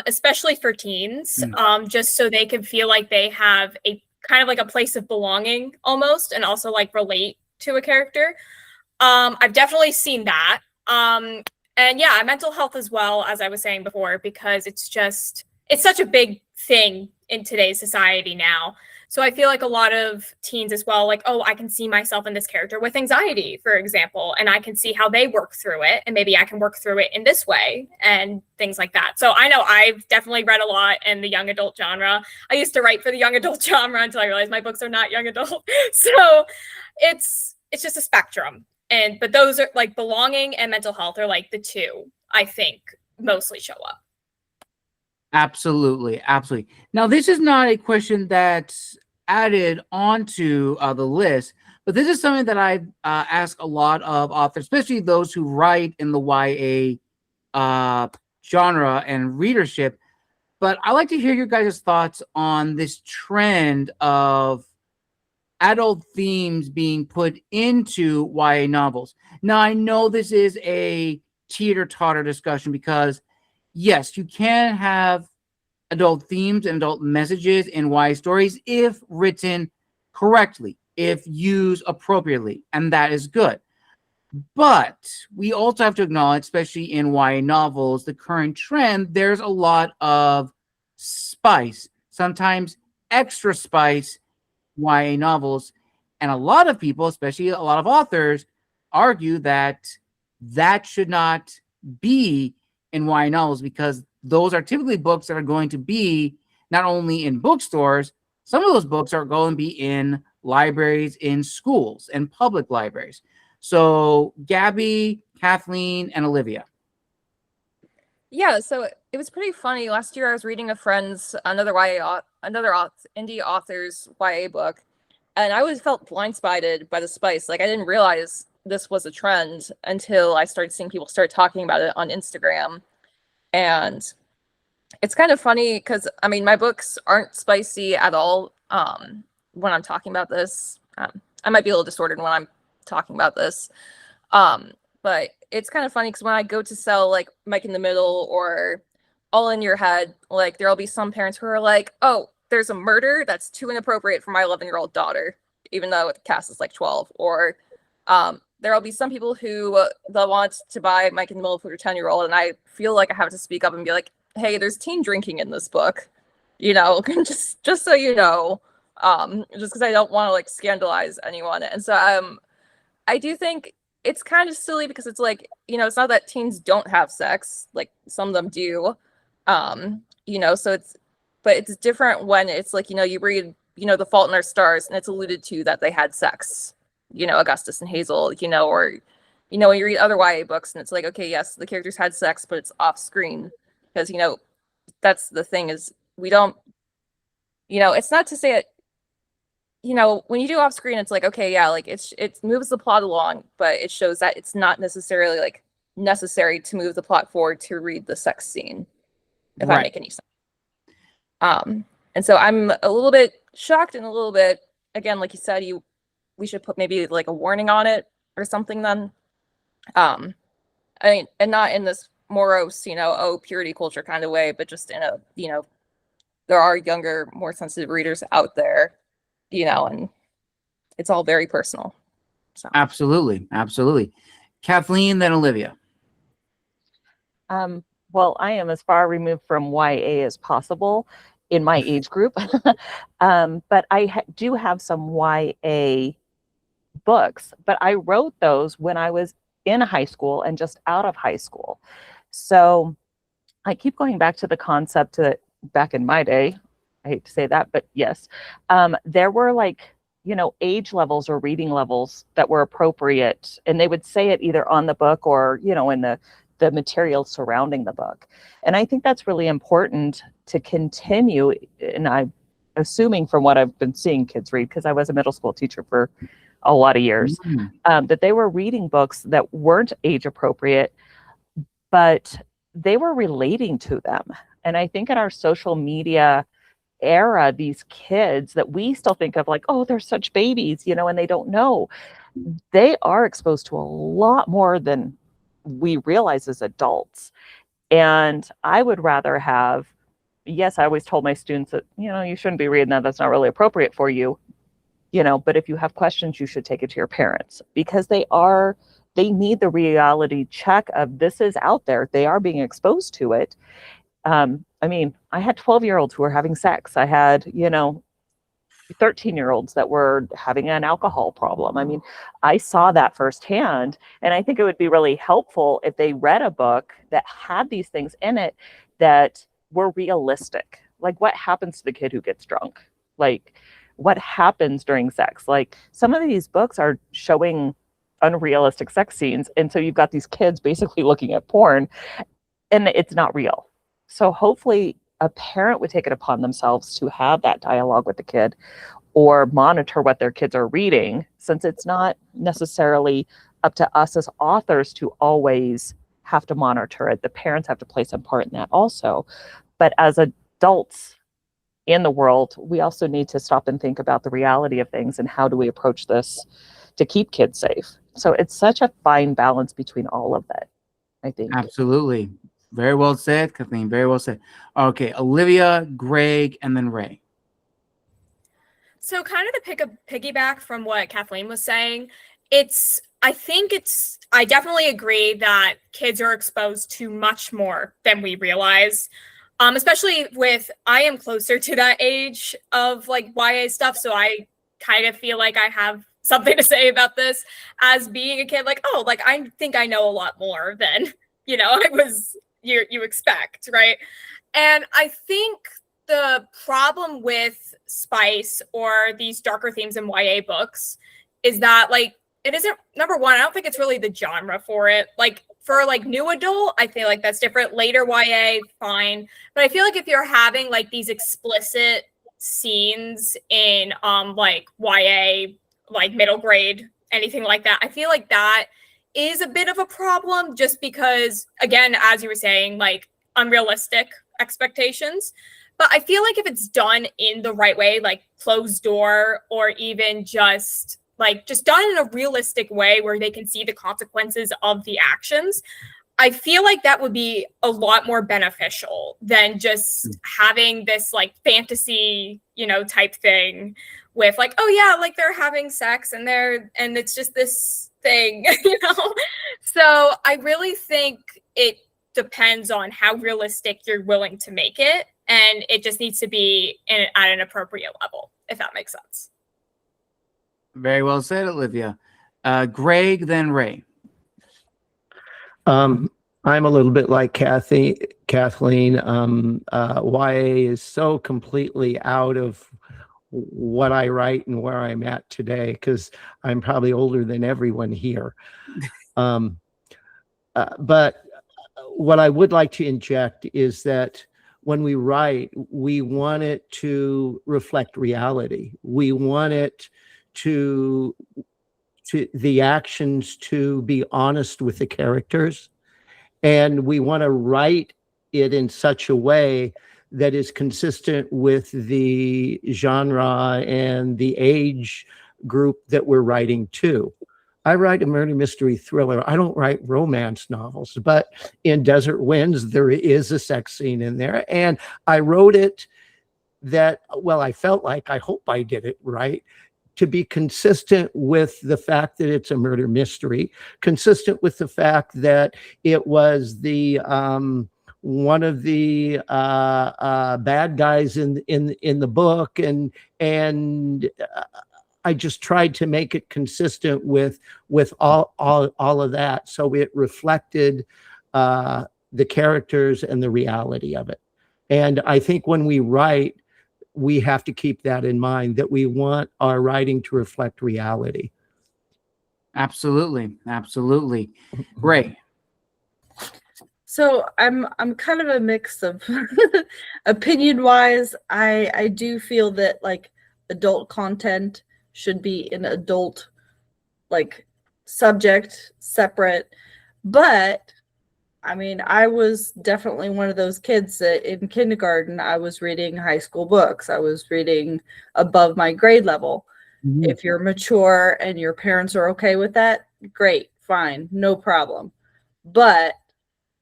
especially for teens, just so they can feel like they have a kind of like a place of belonging almost, and also like relate to a character. I've definitely seen that. And yeah, mental health as well, as I was saying before, because it's such a big thing in today's society now. So I feel like a lot of teens as well, like, oh, I can see myself in this character with anxiety, for example, and I can see how they work through it, and maybe I can work through it in this way and things like that. So I know I've definitely read a lot in the young adult genre. I used to write for the young adult genre until I realized my books are not young adult. So it's just a spectrum. But those are like belonging and mental health are like the two I think mostly show up.
Absolutely. Now, this is not a question that's added onto the list, but this is something that I ask a lot of authors, especially those who write in the YA genre and readership. But I like to hear your guys' thoughts on this trend of adult themes being put into YA novels. Now, I know this is a teeter-totter discussion because yes, you can have adult themes and adult messages in YA stories if written correctly, if used appropriately, and that is good. But we also have to acknowledge, especially in YA novels, the current trend, there's a lot of spice, sometimes extra spice YA novels. And a lot of people, especially a lot of authors, argue that that should not be in YA novels because those are typically books that are going to be not only in bookstores, some of those books are going to be in libraries in schools and public libraries. So Gabby, Kathleen, and Olivia.
Yeah, so it was pretty funny. Last year I was reading a friend's another indie author's YA book, and I always felt blindsided by the spice. Like I didn't realize this was a trend until I started seeing people start talking about it on Instagram. And it's kind of funny because I mean my books aren't spicy at all. When I'm talking about this, I might be a little disordered when I'm talking about this. But it's kind of funny because when I go to sell like Mike in the Middle or All in Your Head, like there'll be some parents who are like, oh, there's a murder that's too inappropriate for my 11-year-old daughter, even though the cast is like 12. Or there'll be some people who they'll want to buy Mike in the Middle for your 10-year-old, and I feel like I have to speak up and be like, hey, there's teen drinking in this book, you know, just so you know, just because I don't want to like scandalize anyone. And so I do think it's kind of silly because it's like, you know, it's not that teens don't have sex, like some of them do, you know, so but it's different when it's like, you know, you read, you know, The Fault in Our Stars and it's alluded to that they had sex, you know, Augustus and Hazel, you know, or, you know, when you read other YA books and it's like, okay, yes, the characters had sex, but it's off screen because, you know, that's the thing is we don't, you know, it's not to say it, you know, when you do off screen, it's like, okay, yeah, like it moves the plot along, but it shows that it's not necessarily like necessary to move the plot forward to read the sex scene, if I make any sense. And so I'm a little bit shocked and a little bit, again, like you said, we should put maybe like a warning on it or something then. I mean, and not in this morose, you know, oh, purity culture kind of way, but just in a, you know, there are younger, more sensitive readers out there, you know, and it's all very personal. So
Absolutely. Kathleen, then Olivia.
Well, I am as far removed from YA as possible in my age group, but I do have some YA books, but I wrote those when I was in high school and just out of high school. So I keep going back to the concept that back in my day, I hate to say that, but yes, there were like, you know, age levels or reading levels that were appropriate. And they would say it either on the book or, you know, in the material surrounding the book. And I think that's really important to continue. And I'm assuming from what I've been seeing kids read, because I was a middle school teacher for a lot of years, that they were reading books that weren't age appropriate, but they were relating to them. And I think in our social media era, these kids that we still think of like, oh, they're such babies, you know, and they don't know, they are exposed to a lot more than we realize as adults. And I would rather have, yes, I always told my students that, you know, you shouldn't be reading that. That's not really appropriate for you, you know, but if you have questions, you should take it to your parents because they need the reality check of this is out there. They are being exposed to it. I mean, I had 12-year-olds who were having sex. I had, you know, 13-year-olds that were having an alcohol problem. I mean, I saw that firsthand. And I think it would be really helpful if they read a book that had these things in it that were realistic. Like what happens to the kid who gets drunk? Like what happens during sex? Like some of these books are showing unrealistic sex scenes. And so you've got these kids basically looking at porn and it's not real. So hopefully a parent would take it upon themselves to have that dialogue with the kid or monitor what their kids are reading, since it's not necessarily up to us as authors to always have to monitor it. The parents have to play some part in that also. But as adults in the world, we also need to stop and think about the reality of things and how do we approach this to keep kids safe. So it's such a fine balance between all of that, I think.
Absolutely. Very well said, Kathleen. Very well said. Okay, Olivia, Greg, and then Ray.
So kind of to piggyback from what Kathleen was saying, I definitely agree that kids are exposed to much more than we realize. Especially I am closer to that age of like YA stuff. So I kind of feel like I have something to say about this as being a kid. Like, oh, like I think I know a lot more than, you know, you expect, right? And I think the problem with spice or these darker themes in YA books is that like it isn't, number one, I don't think it's really the genre for it. Like for like new adult, I feel like that's different. Later YA, fine. But I feel like if you're having like these explicit scenes in like YA, like middle grade, anything like that, I feel like that is a bit of a problem just because, again, as you were saying, like unrealistic expectations. But I feel like if it's done in the right way, like closed door, or even just done in a realistic way where they can see the consequences of the actions, I feel like that would be a lot more beneficial than just having this like fantasy, type thing with like, oh yeah, like they're having sex and it's just this thing, So I really think it depends on how realistic you're willing to make it. And it just needs to be at an appropriate level, if that makes sense.
Very well said, Olivia. Gregg, then Ray.
I'm a little bit like Kathleen. YA is so completely out of what I write and where I'm at today, because I'm probably older than everyone here. But what I would like to inject is that when we write, we want it to reflect reality. We want it to the actions to be honest with the characters. And we want to write it in such a way that is consistent with the genre and the age group that we're writing to. I write a murder mystery thriller. I don't write romance novels, but in Desert Winds, there is a sex scene in there. And I wrote it I felt like, I hope I did it right, to be consistent with the fact that it's a murder mystery, consistent with the fact that it was the one of the bad guys in the book, and I just tried to make it consistent with all of that, so it reflected the characters and the reality of it. And I think when we write, we have to keep that in mind, that we want our writing to reflect reality.
Absolutely. Ray.
So I'm kind of a mix of opinion wise. I do feel that like adult content should be an adult like subject separate, but I mean, I was definitely one of those kids that in kindergarten, I was reading high school books. I was reading above my grade level.
Mm-hmm.
If you're mature and your parents are okay with that, great, fine, no problem. But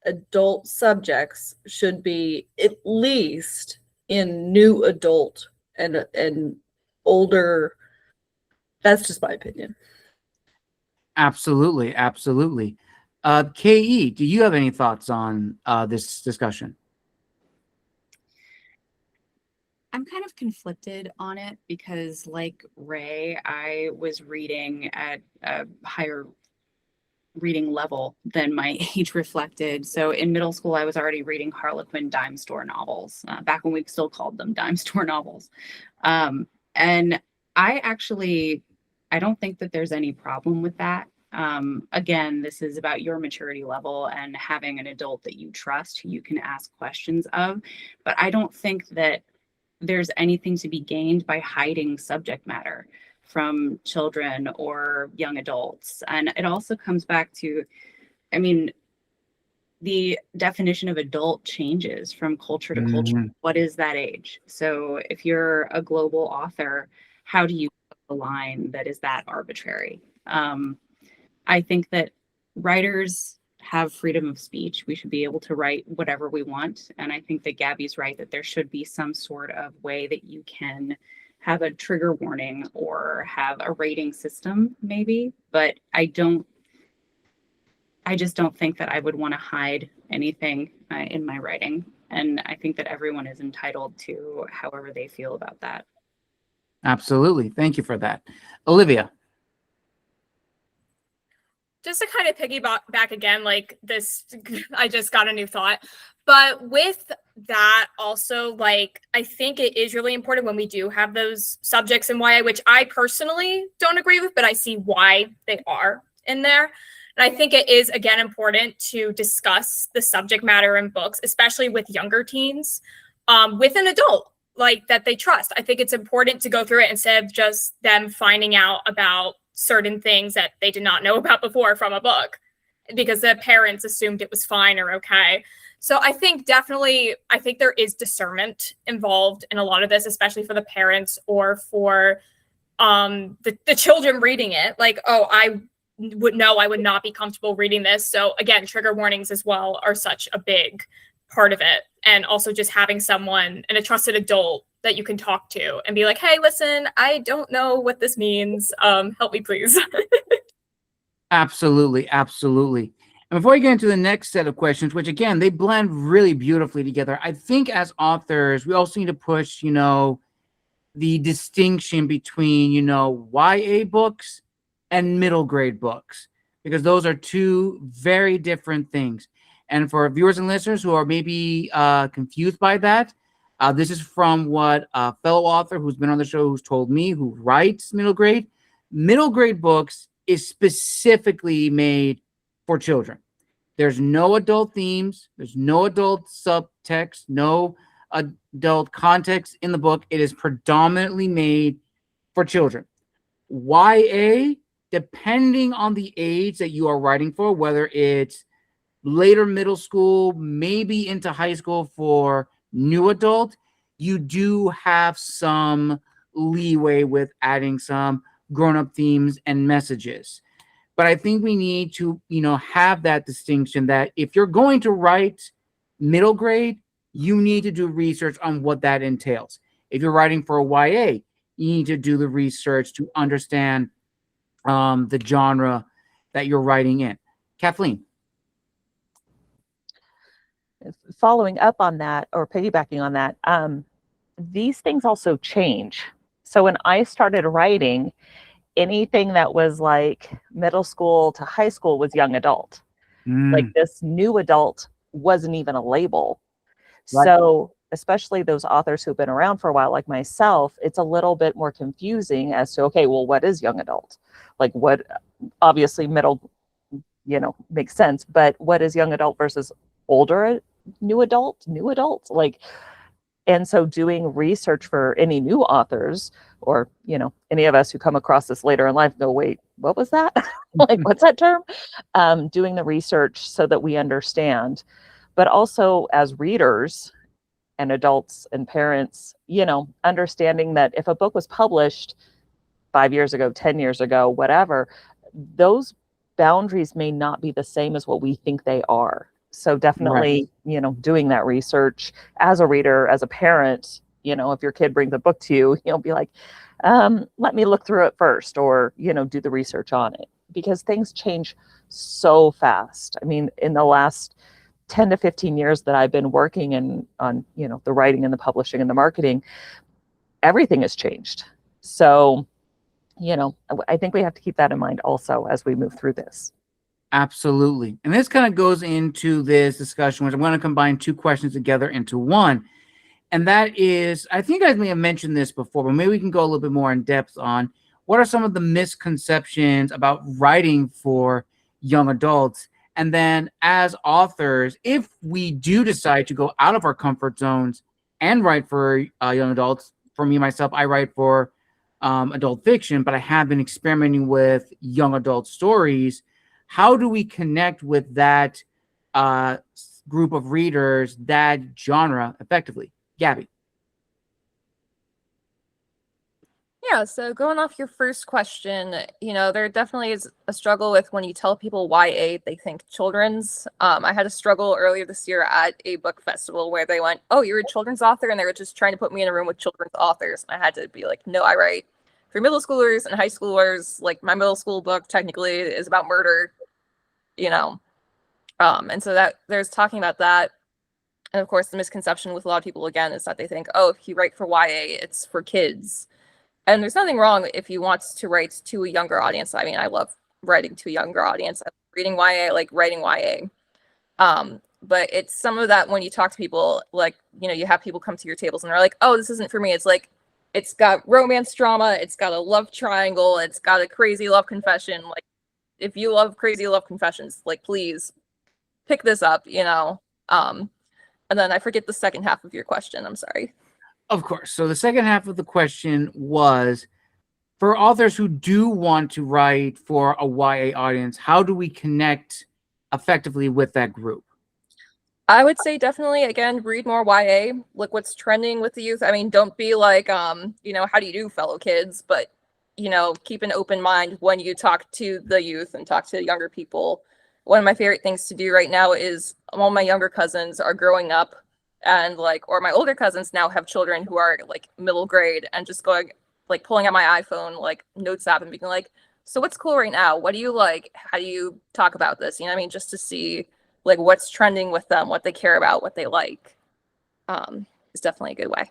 adult subjects should be at least in new adult and older. That's just my opinion.
Absolutely. KE, do you have any thoughts on this discussion?
I'm kind of conflicted on it because, like Ray, I was reading at a higher reading level than my age reflected. So in middle school, I was already reading Harlequin dime store novels, back when we still called them dime store novels. And I don't think that there's any problem with that. Again, this is about your maturity level and having an adult that you trust, who you can ask questions of. But I don't think that there's anything to be gained by hiding subject matter from children or young adults. And it also comes back to, the definition of adult changes from culture to culture.
Mm-hmm.
What is that age? So if you're a global author, how do you put the line that is that arbitrary? I think that writers have freedom of speech. We should be able to write whatever we want. And I think that Gabby's right, that there should be some sort of way that you can have a trigger warning or have a rating system, maybe. But I just don't think that I would want to hide anything in my writing. And I think that everyone is entitled to however they feel about that.
Absolutely. Thank you for that. Olivia.
Just to kind of piggyback again, like this, I just got a new thought. But with that also, like, I think it is really important when we do have those subjects in YA, which I personally don't agree with, but I see why they are in there. And I think it is, again, important to discuss the subject matter in books, especially with younger teens, with an adult like that they trust. I think it's important to go through it instead of just them finding out about certain things that they did not know about before from a book because the parents assumed it was fine or okay. So I think definitely, I think there is discernment involved in a lot of this, especially for the parents or for the children reading it. Like, oh, I would not be comfortable reading this. So again, trigger warnings as well are such a big part of it. And also just having someone and a trusted adult that you can talk to and be like, hey, listen, I don't know what this means. Help me, please.
Absolutely, absolutely. And before we get into the next set of questions, which again, they blend really beautifully together, I think as authors, we also need to push, the distinction between, YA books and middle grade books, because those are two very different things. And for viewers and listeners who are maybe confused by that, this is from what a fellow author who's been on the show who's told me, who writes middle grade. Middle grade books is specifically made for children. There's no adult themes. There's no adult subtext, no adult context in the book. It is predominantly made for children. YA, depending on the age that you are writing for, whether it's later middle school, maybe into high school for new adult, you do have some leeway with adding some grown-up themes and messages. But I think we need to, have that distinction that if you're going to write middle grade, you need to do research on what that entails. If you're writing for a YA, you need to do the research to understand the genre that you're writing in. Kathleen.
Following up on that, or piggybacking on that, these things also change. So when I started writing, anything that was like middle school to high school was young adult. Like this new adult wasn't even a label. Right. So especially those authors who've been around for a while, like myself, it's a little bit more confusing as to, okay, well, what is young adult? Like what, obviously middle, makes sense, but what is young adult versus older new adult, like, and so doing research for any new authors or, any of us who come across this later in life go, wait, what was that? Like, what's that term? Doing the research so that we understand, but also as readers and adults and parents, understanding that if a book was published 5 years ago, 10 years ago, whatever, those boundaries may not be the same as what we think they are. So definitely, right. Doing that research as a reader, as a parent, if your kid brings a book to you, you'll be like, let me look through it first, or, do the research on it, because things change so fast. I mean, in the last 10 to 15 years that I've been working on, the writing and the publishing and the marketing, everything has changed. So, I think we have to keep that in mind also as we move through this.
Absolutely. And this kind of goes into this discussion, which I'm going to combine two questions together into one. And that is, I think I may have mentioned this before, but maybe we can go a little bit more in depth on what are some of the misconceptions about writing for young adults. And then as authors, if we do decide to go out of our comfort zones and write for young adults, for me, myself, I write for adult fiction, but I have been experimenting with young adult stories. How do we connect with that group of readers, that genre effectively? Gabby.
Yeah, so going off your first question, there definitely is a struggle with when you tell people YA, they think children's. I had a struggle earlier this year at a book festival where they went, oh, you're a children's author, and they were just trying to put me in a room with children's authors. And I had to be like, no, I write for middle schoolers and high schoolers. Like my middle school book technically is about murder, and so that there's talking about that. And of course, the misconception with a lot of people, again, is that they think, oh, if you write for YA, it's for kids. And there's nothing wrong if you want to write to a younger audience. I mean, I love writing to a younger audience. I love reading YA, I like writing YA. but it's some of that when you talk to people, like, you know, you have people come to your tables and they're like, oh, this isn't for me. It's like, it's got romance drama, it's got a love triangle, it's got a crazy love confession. Like, if you love crazy love confessions, like, please pick this up, you know. And then I forget the second half of your question. I'm sorry.
Of course. So the second half of the question was, for authors who do want to write for a YA audience, how do we connect effectively with that group?
I would say definitely, again, read more YA. Look what's trending with the youth. I mean, don't be like, you know, how do you do, fellow kids? But, you know, keep an open mind when you talk to the youth and talk to younger people. One of my favorite things to do right now is all my younger cousins are growing up, and like, or my older cousins now have children who are like middle grade, and just going, like, pulling out my iPhone, like, notes app, and being like, so what's cool right now? What do you like? How do you talk about this? You know what I mean? Just to see like what's trending with them, what they care about, what they like, is definitely a good way.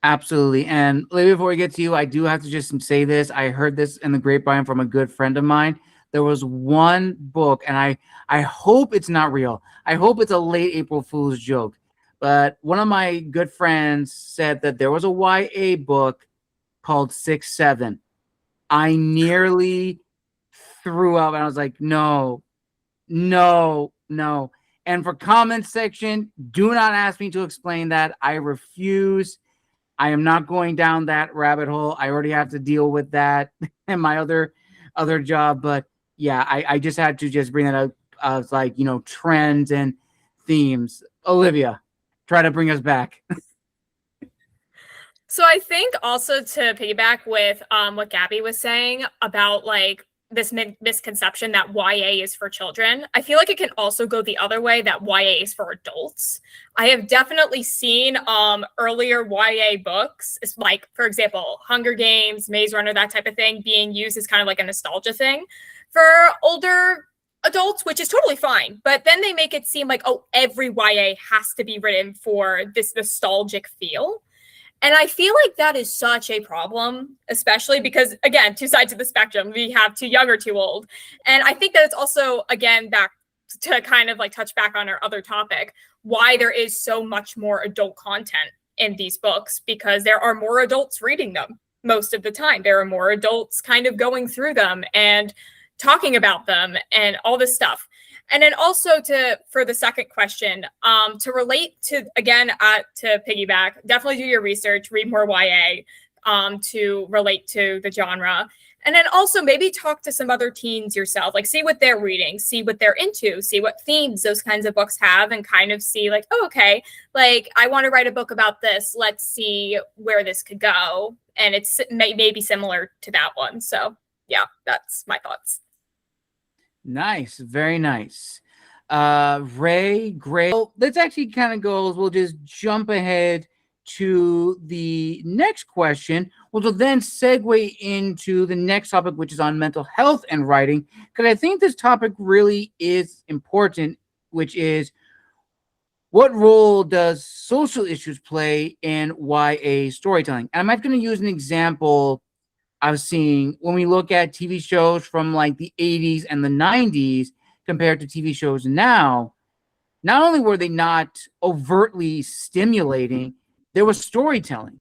Absolutely. And before we get to you, I do have to just say this. I heard this in the grapevine from a good friend of mine. There was one book, and I hope it's not real. I hope it's a late April Fool's joke. But one of my good friends said that there was a YA book called 6-7. I nearly threw up, and I was like, no. And for comment section, do not ask me to explain that. I refuse. I am not going down that rabbit hole. I already have to deal with that in my other job. But yeah, I just had to just bring that up as, like, you know, trends and themes. Olivia, try to bring us back.
So I think also to piggyback with what Gabby was saying about like this misconception that YA is for children, I feel like it can also go the other way, that YA is for adults. I have definitely seen earlier YA books, like, for example, Hunger Games, Maze Runner, that type of thing, being used as kind of like a nostalgia thing for older adults, which is totally fine. But then they make it seem like, oh, every YA has to be written for this nostalgic feel. And I feel like that is such a problem, especially because, again, two sides of the spectrum. We have too young or too old. And I think that it's also, again, back to kind of like touch back on our other topic, why there is so much more adult content in these books, because there are more adults reading them most of the time. There are more adults kind of going through them and talking about them and all this stuff. And then also for the second question, to relate to, again, to piggyback, definitely do your research, read more YA to relate to the genre. And then also maybe talk to some other teens yourself, like see what they're reading, see what they're into, see what themes those kinds of books have, and kind of see like, oh, okay, like I want to write a book about this. Let's see where this could go. And it's maybe similar to that one. So yeah, that's my thoughts.
Nice. Very nice. Ray, great. Well, let's actually kind of go, we'll just jump ahead to the next question, which will then segue into the next topic, which is on mental health and writing, because I think this topic really is important, which is, what role does social issues play in YA storytelling? And I'm not going to use an example I was seeing when we look at TV shows from like the 80s and the 90s compared to TV shows now. Not only were they not overtly stimulating, there was storytelling.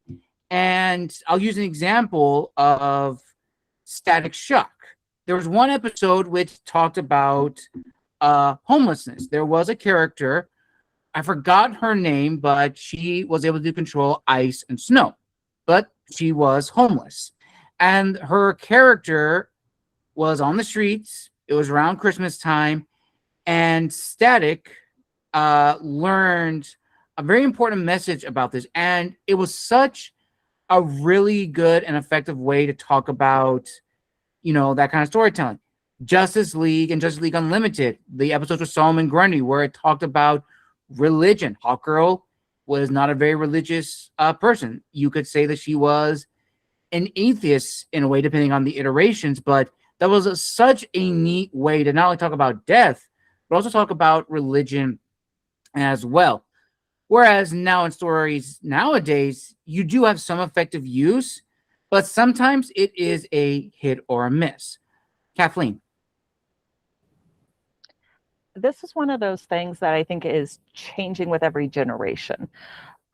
And I'll use an example of Static Shock. There was one episode which talked about homelessness. There was a character, I forgot her name, but she was able to control ice and snow, but she was homeless. And her character was on the streets. It was around Christmas time, and Static learned a very important message about this. And it was such a really good and effective way to talk about, you know, that kind of storytelling. Justice League and Justice League Unlimited, the episodes with Solomon Grundy, where it talked about religion. Hawkgirl was not a very religious person. You could say that she was an atheist in a way, depending on the iterations, but that was such a neat way to not only talk about death, but also talk about religion as well. Whereas now in stories nowadays, you do have some effective use, but sometimes it is a hit or a miss. Kathleen.
this is one of those things that I think is changing with every generation.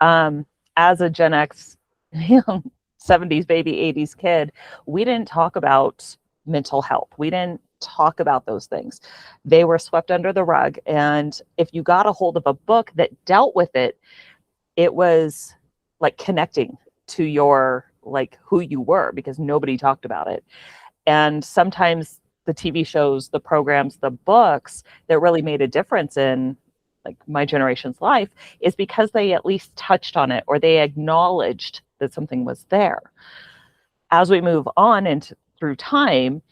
As a Gen X, 70s baby, 80s kid, we didn't talk about mental health. We didn't talk about those things. They were swept under the rug. And if you got a hold of a book that dealt with it, it was like connecting to your, like, who you were, because nobody talked about it. And sometimes the TV shows, the programs, the books that really made a difference in like my generation's life is because they at least touched on it, or they acknowledged that something was there. As we move on and through time,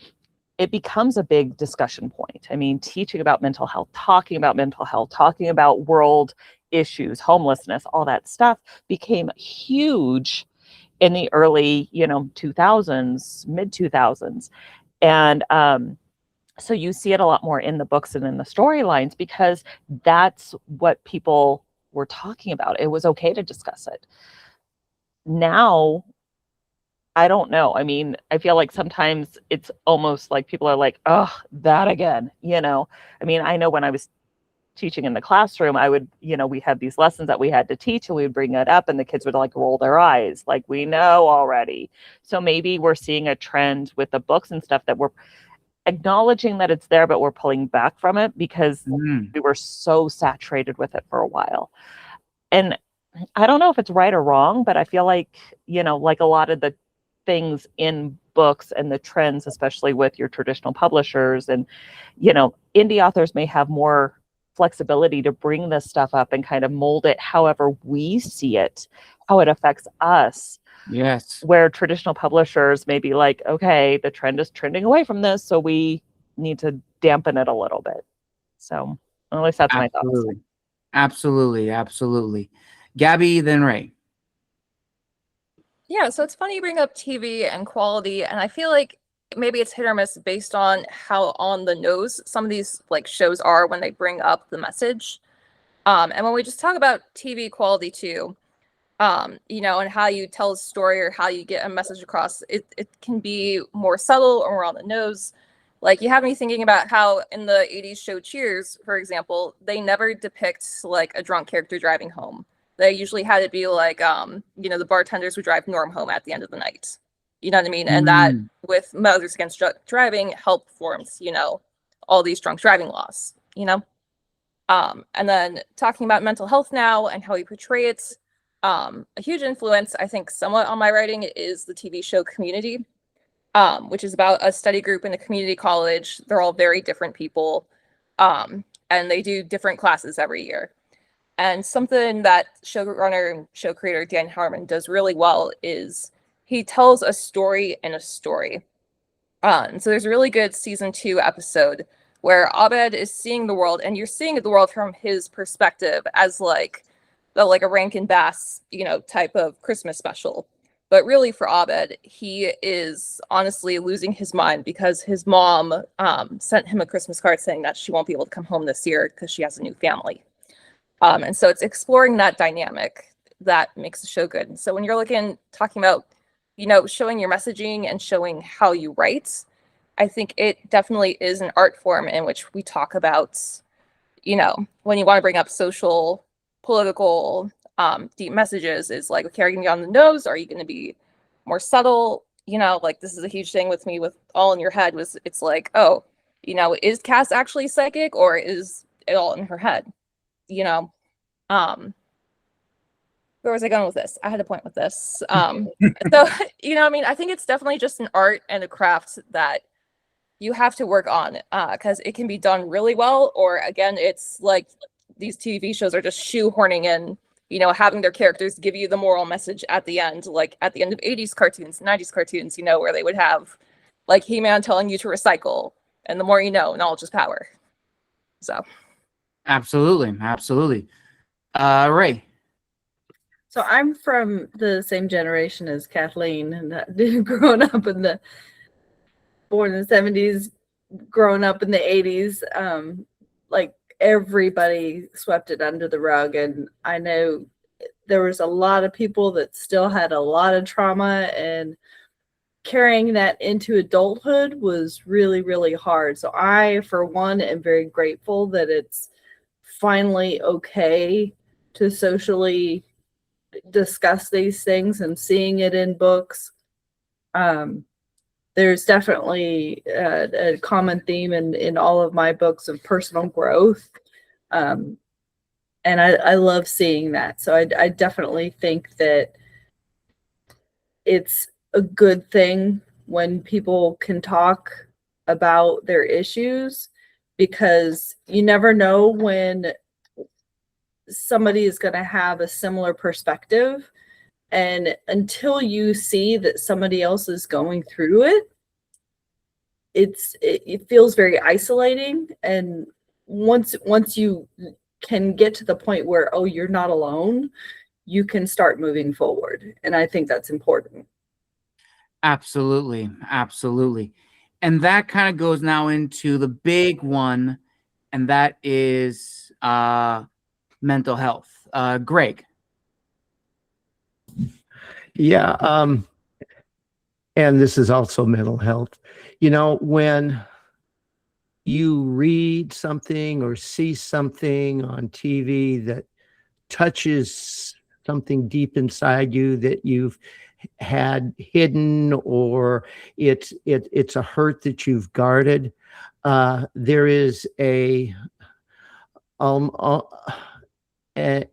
it becomes a big discussion point. I mean, teaching about mental health, talking about world issues, homelessness, all that stuff became huge in the early, 2000s, mid 2000s. And so you see it a lot more in the books and in the storylines, because that's what people were talking about. It was okay to discuss it. Now, I don't know. I mean, I feel like sometimes it's almost like people are like, oh, that again, I mean, I know when I was teaching in the classroom, I would, we had these lessons that we had to teach, and we would bring it up and the kids would like roll their eyes, like, we know already. So maybe we're seeing a trend with the books and stuff that we're acknowledging that it's there, but we're pulling back from it because we were so saturated with it for a while. And I don't know if it's right or wrong, but I feel like, like a lot of the things in books and the trends, especially with your traditional publishers and, indie authors may have more flexibility to bring this stuff up and kind of mold it however we see it, how it affects us.
Yes.
Where traditional publishers may be like, okay, the trend is trending away from this, so we need to dampen it a little bit. So at least that's my thoughts.
Absolutely. Gabby, then Ray.
Yeah, so it's funny you bring up TV and quality, and I feel like maybe it's hit or miss based on how on the nose some of these like shows are when they bring up the message. And when we just talk about TV quality too, and how you tell a story or how you get a message across, it can be more subtle or more on the nose. Like, you have me thinking about how in the 80s show Cheers, for example, they never depict like a drunk character driving home. They usually had it be like, the bartenders would drive Norm home at the end of the night. You know what I mean? And that with Mothers Against Drunk Driving help forms, all these drunk driving laws, And then talking about mental health now and how we portray it, a huge influence, I think, somewhat on my writing is the TV show Community, which is about a study group in a community college. They're all very different people, and they do different classes every year. And something that showrunner and show creator Dan Harmon does really well is he tells a story in a story. And so there's a really good season 2 episode where Abed is seeing the world, and you're seeing the world from his perspective as like a Rankin Bass, type of Christmas special. But really for Abed, he is honestly losing his mind because his mom sent him a Christmas card saying that she won't be able to come home this year because she has a new family. And so it's exploring that dynamic that makes the show good. And so when you're talking about, showing your messaging and showing how you write, I think it definitely is an art form in which we talk about, when you want to bring up social, political, deep messages, is like, okay, are you going to be on the nose? Are you going to be more subtle? Like, this is a huge thing with me with All in Your Head it's like, oh, is Cass actually psychic, or is it all in her head? Where was I going with this? I had a point with this. So, I think it's definitely just an art and a craft that you have to work on, because it can be done really well, or again, it's like these TV shows are just shoehorning in, having their characters give you the moral message at the end, like at the end of 80s cartoons, 90s cartoons, where they would have like He-Man telling you to recycle, and the more you know, knowledge is power. So.
Absolutely. Ray.
So I'm from the same generation as Kathleen, and growing up born in the 70s, growing up in the 80s. Like, everybody swept it under the rug, and I know there was a lot of people that still had a lot of trauma and carrying that into adulthood was really, really hard. So I, for one, am very grateful that it's finally okay to socially discuss these things and seeing it in books. There's definitely a common theme in all of my books of personal growth. And I love seeing that. So I definitely think that it's a good thing when people can talk about their issues, because you never know when somebody is going to have a similar perspective. And until you see that somebody else is going through it, it feels very isolating. And once you can get to the point where, oh, you're not alone, you can start moving forward. And I think that's important.
Absolutely. Absolutely. And that kind of goes now into the big one, and that is mental health. Greg.
Yeah. And this is also mental health. You know, when you read something or see something on TV that touches something deep inside you that you've had hidden, or it's a hurt that you've guarded, there is an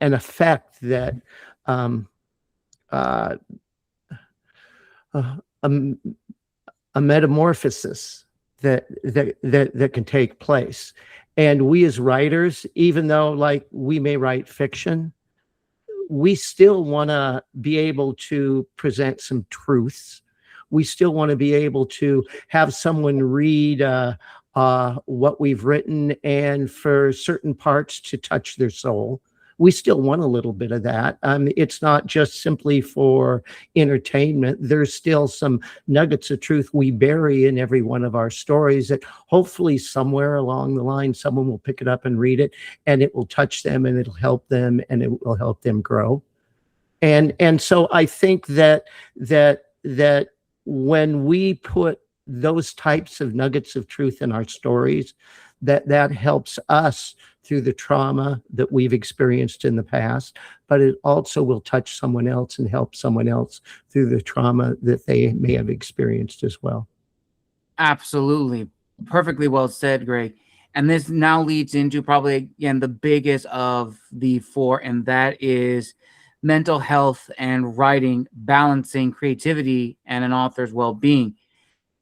effect that a metamorphosis that can take place. And we as writers, even though like we may write fiction, we still want to be able to present some truths. We still want to be able to have someone read what we've written, and for certain parts to touch their soul. We still want a little bit of that. It's not just simply for entertainment. There's still some nuggets of truth we bury in every one of our stories that hopefully somewhere along the line, someone will pick it up and read it, and it will touch them, and it'll help them, and it will help them grow. And so I think that when we put those types of nuggets of truth in our stories, that helps us through the trauma that we've experienced in the past, but it also will touch someone else and help someone else through the trauma that they may have experienced as well.
Absolutely. Perfectly well said, Greg. And this now leads into probably, again, the biggest of the four, and that is mental health and writing, balancing creativity and an author's well-being.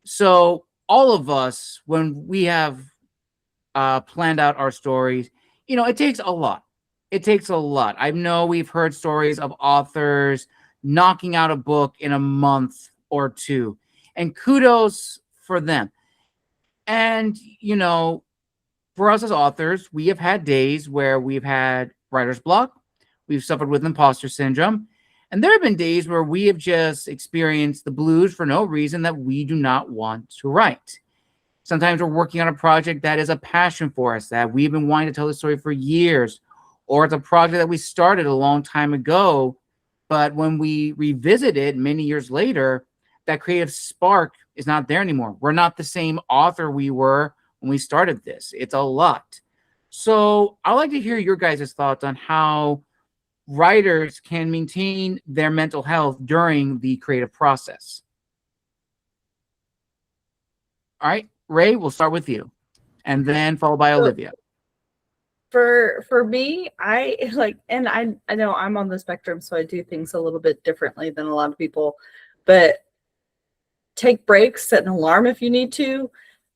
So all of us, when we have planned out our stories, you know, it takes a lot. It takes a lot. I know we've heard stories of authors knocking out a book in a month or two, and kudos for them. And, you know, for us as authors, we have had days where we've had writer's block, we've suffered with imposter syndrome, and there have been days where we have just experienced the blues for no reason, that we do not want to write. Sometimes we're working on a project that is a passion for us, that we've been wanting to tell the story for years, or it's a project that we started a long time ago, but when we revisit it many years later, that creative spark is not there anymore. We're not the same author we were when we started this. It's a lot. So I'd like to hear your guys' thoughts on how writers can maintain their mental health during the creative process. All right, Ray, we'll start with you, and then followed by Olivia.
For me, I like, and I know I'm on the spectrum, so I do things a little bit differently than a lot of people, but take breaks, set an alarm if you need to,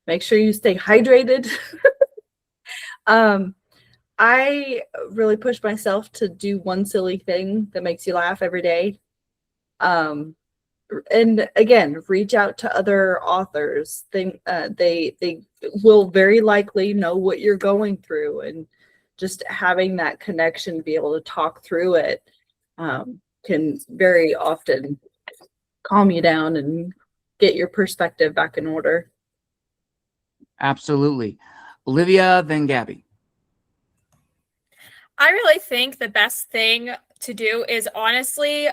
make sure you stay hydrated. I really push myself to do one silly thing that makes you laugh every day. And again, reach out to other authors. They will very likely know what you're going through, and just having that connection to be able to talk through it can very often calm you down and get your perspective back in order.
Absolutely. Olivia, then Gabby.
I really think the best thing to do is honestly,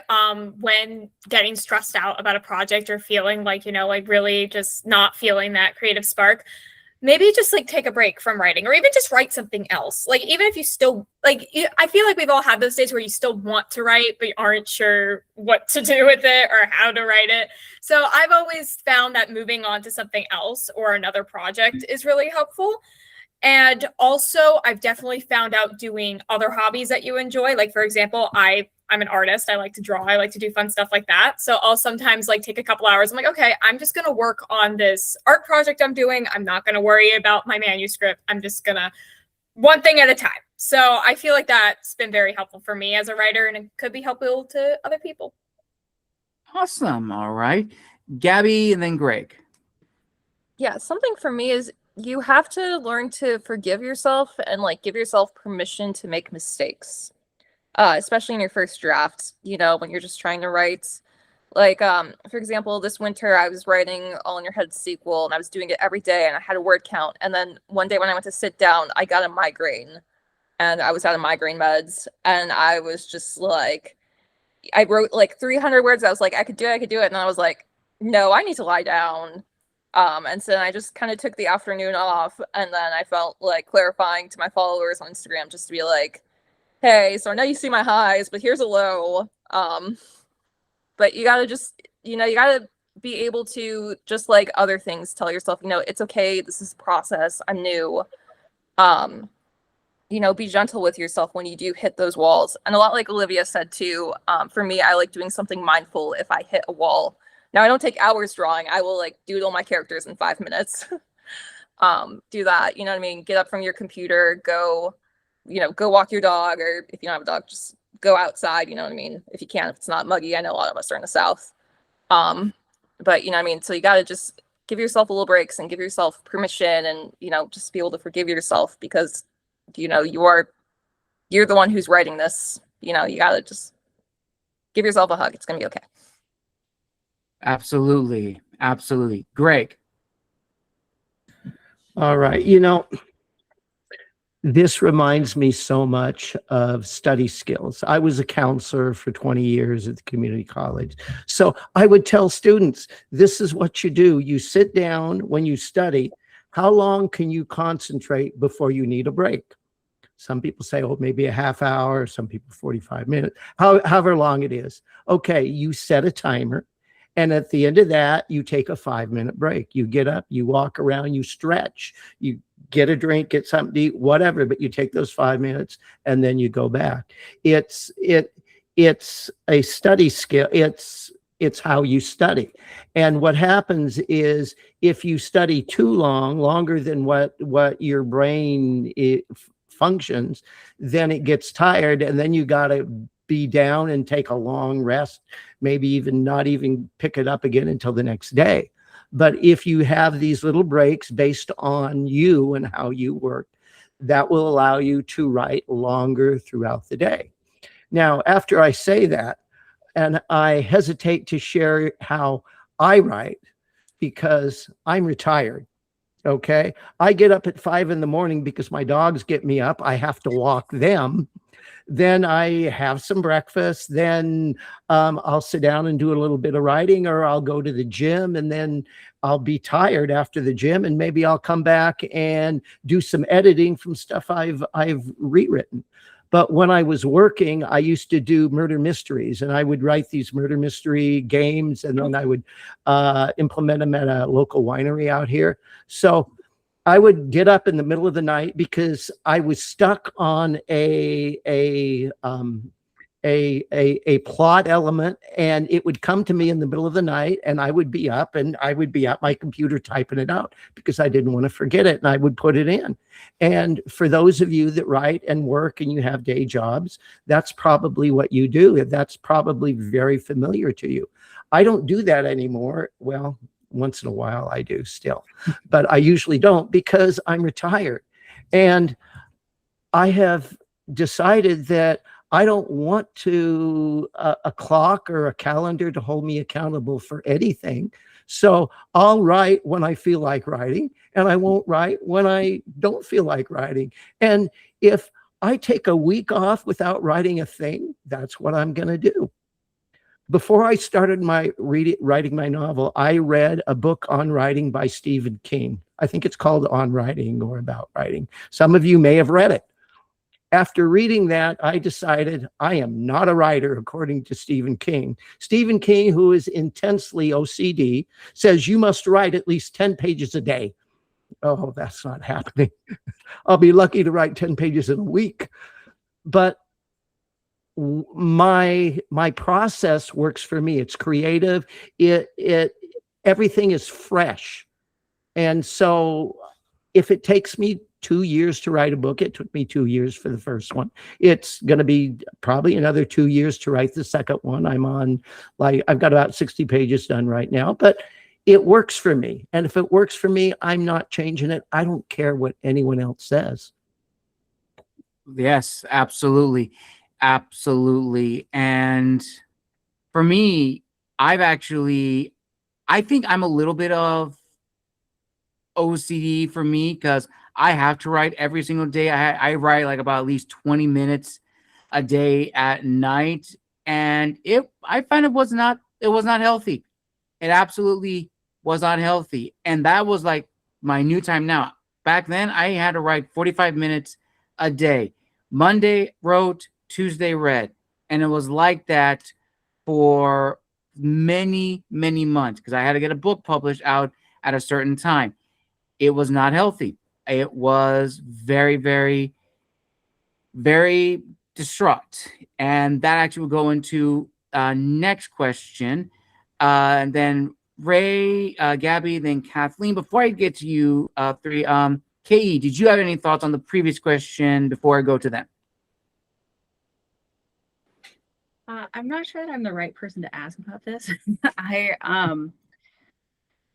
when getting stressed out about a project or feeling like, like really just not feeling that creative spark, maybe just like take a break from writing, or even just write something else. Like, even if you still I feel like we've all had those days where you still want to write, but you aren't sure what to do with it or how to write it. So I've always found that moving on to something else or another project is really helpful. And also, I've definitely found out doing other hobbies that you enjoy. Like, for example, I'm an artist. I like to draw. I like to do fun stuff like that. So I'll sometimes like take a couple hours. I'm like, okay, I'm just going to work on this art project I'm doing. I'm not going to worry about my manuscript. I'm just going to one thing at a time. So I feel like that's been very helpful for me as a writer, and it could be helpful to other people.
Awesome. All right. Gabby and then Greg.
Yeah, something for me is you have to learn to forgive yourself and like give yourself permission to make mistakes. Especially in your first draft, when you're just trying to write. Like, for example, this winter I was writing All in Your Head sequel, and I was doing it every day, and I had a word count. And then one day when I went to sit down, I got a migraine, and I was out of migraine meds, and I was just like, I wrote like 300 words. I was like, I could do it. And then I was like, no, I need to lie down. And so then I just kind of took the afternoon off, and then I felt like clarifying to my followers on Instagram just to be like, hey, so I know you see my highs, but here's a low. But you gotta just, you gotta be able to, just like other things, tell yourself, it's okay. This is a process. I'm new. Be gentle with yourself when you do hit those walls. And a lot like Olivia said too, for me, I like doing something mindful if I hit a wall. Now, I don't take hours drawing. I will like doodle my characters in 5 minutes. Do that, you know what I mean? Get up from your computer, go walk your dog, or if you don't have a dog, just go outside, you know what I mean? If you can, if it's not muggy. I know a lot of us are in the South. But you know what I mean? So you got to just give yourself a little breaks and give yourself permission, and, just be able to forgive yourself, because, you're the one who's writing this. You got to just give yourself a hug. It's going to be okay.
Absolutely. Absolutely. Greg.
All right. This reminds me so much of study skills. I was a counselor for 20 years at the community college. So I would tell students, this is what you do. You sit down when you study. How long can you concentrate before you need a break? Some people say, oh, maybe a half hour. Some people 45 minutes, however long it is. Okay, you set a timer. And at the end of that, you take a 5-minute break. You get up, you walk around, you stretch, you get a drink, get something to eat, whatever, but you take those 5 minutes and then you go back. It's a study skill. It's how you study. And what happens is, if you study too long, longer than what your brain functions, then it gets tired, and then you got to be down and take a long rest, maybe even not even pick it up again until the next day. But if you have these little breaks based on you and how you work, that will allow you to write longer throughout the day. Now, after I say that, and I hesitate to share how I write because I'm retired. Okay. I get up at 5 a.m. because my dogs get me up. I have to walk them. Then I have some breakfast. Then I'll sit down and do a little bit of writing, or I'll go to the gym, and then I'll be tired after the gym, and maybe I'll come back and do some editing from stuff I've rewritten. But when I was working, I used to do murder mysteries, and I would write these murder mystery games, and then I would implement them at a local winery out here. So I would get up in the middle of the night because I was stuck on a plot element, and it would come to me in the middle of the night, and I would be up, and I would be at my computer typing it out because I didn't want to forget it, and I would put it in. And for those of you that write and work and you have day jobs, that's probably what you do. That's probably very familiar to you. I don't do that anymore. Well, once in a while I do still, but I usually don't because I'm retired. And I have decided that I don't want a clock or a calendar to hold me accountable for anything. So I'll write when I feel like writing, and I won't write when I don't feel like writing. And if I take a week off without writing a thing, that's what I'm going to do. Before I started writing my novel, I read a book on writing by Stephen King. I think it's called On Writing or About Writing. Some of you may have read it. After reading that, I decided I am not a writer, according to Stephen King. Stephen King, who is intensely OCD, says you must write at least 10 pages a day. Oh, that's not happening. I'll be lucky to write 10 pages in a week. But my process works for me. It's creative. Everything is fresh. And so if it takes me 2 years to write a book, it took me 2 years for the first one. It's going to be probably another 2 years to write the second one. I've got about 60 pages done right now, but it works for me. And if it works for me, I'm not changing it. I don't care what anyone else says.
Yes, absolutely. Absolutely. And for me, I think I'm a little bit of OCD for me because I have to write every single day. I write like about at least 20 minutes a day at night. And I find it was not healthy. It absolutely was not healthy. And that was like my new time now. Back then, I had to write 45 minutes a day. Monday wrote, Tuesday read. And it was like that for many, many months because I had to get a book published out at a certain time. It was not healthy. It was very, very, very distraught. And that actually will go into next question. And then Ray, Gabby, then Kathleen. Before I get to you three, K.E., did you have any thoughts on the previous question before I go to them?
I'm not sure that I'm the right person to ask about this. I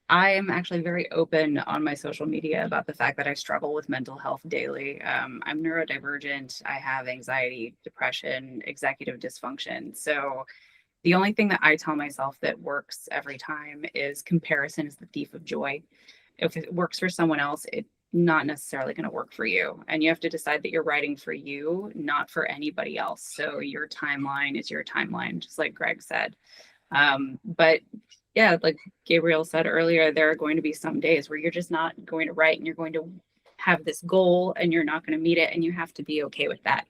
am actually very open on my social media about the fact that I struggle with mental health daily. I'm neurodivergent. I have anxiety, depression, executive dysfunction. So the only thing that I tell myself that works every time is comparison is the thief of joy. If it works for someone else, it's not necessarily going to work for you. And you have to decide that you're writing for you, not for anybody else. So your timeline is your timeline, just like Gregg said. But yeah, like Gabriel said earlier, there are going to be some days where you're just not going to write and you're going to have this goal and you're not going to meet it, and you have to be okay with that.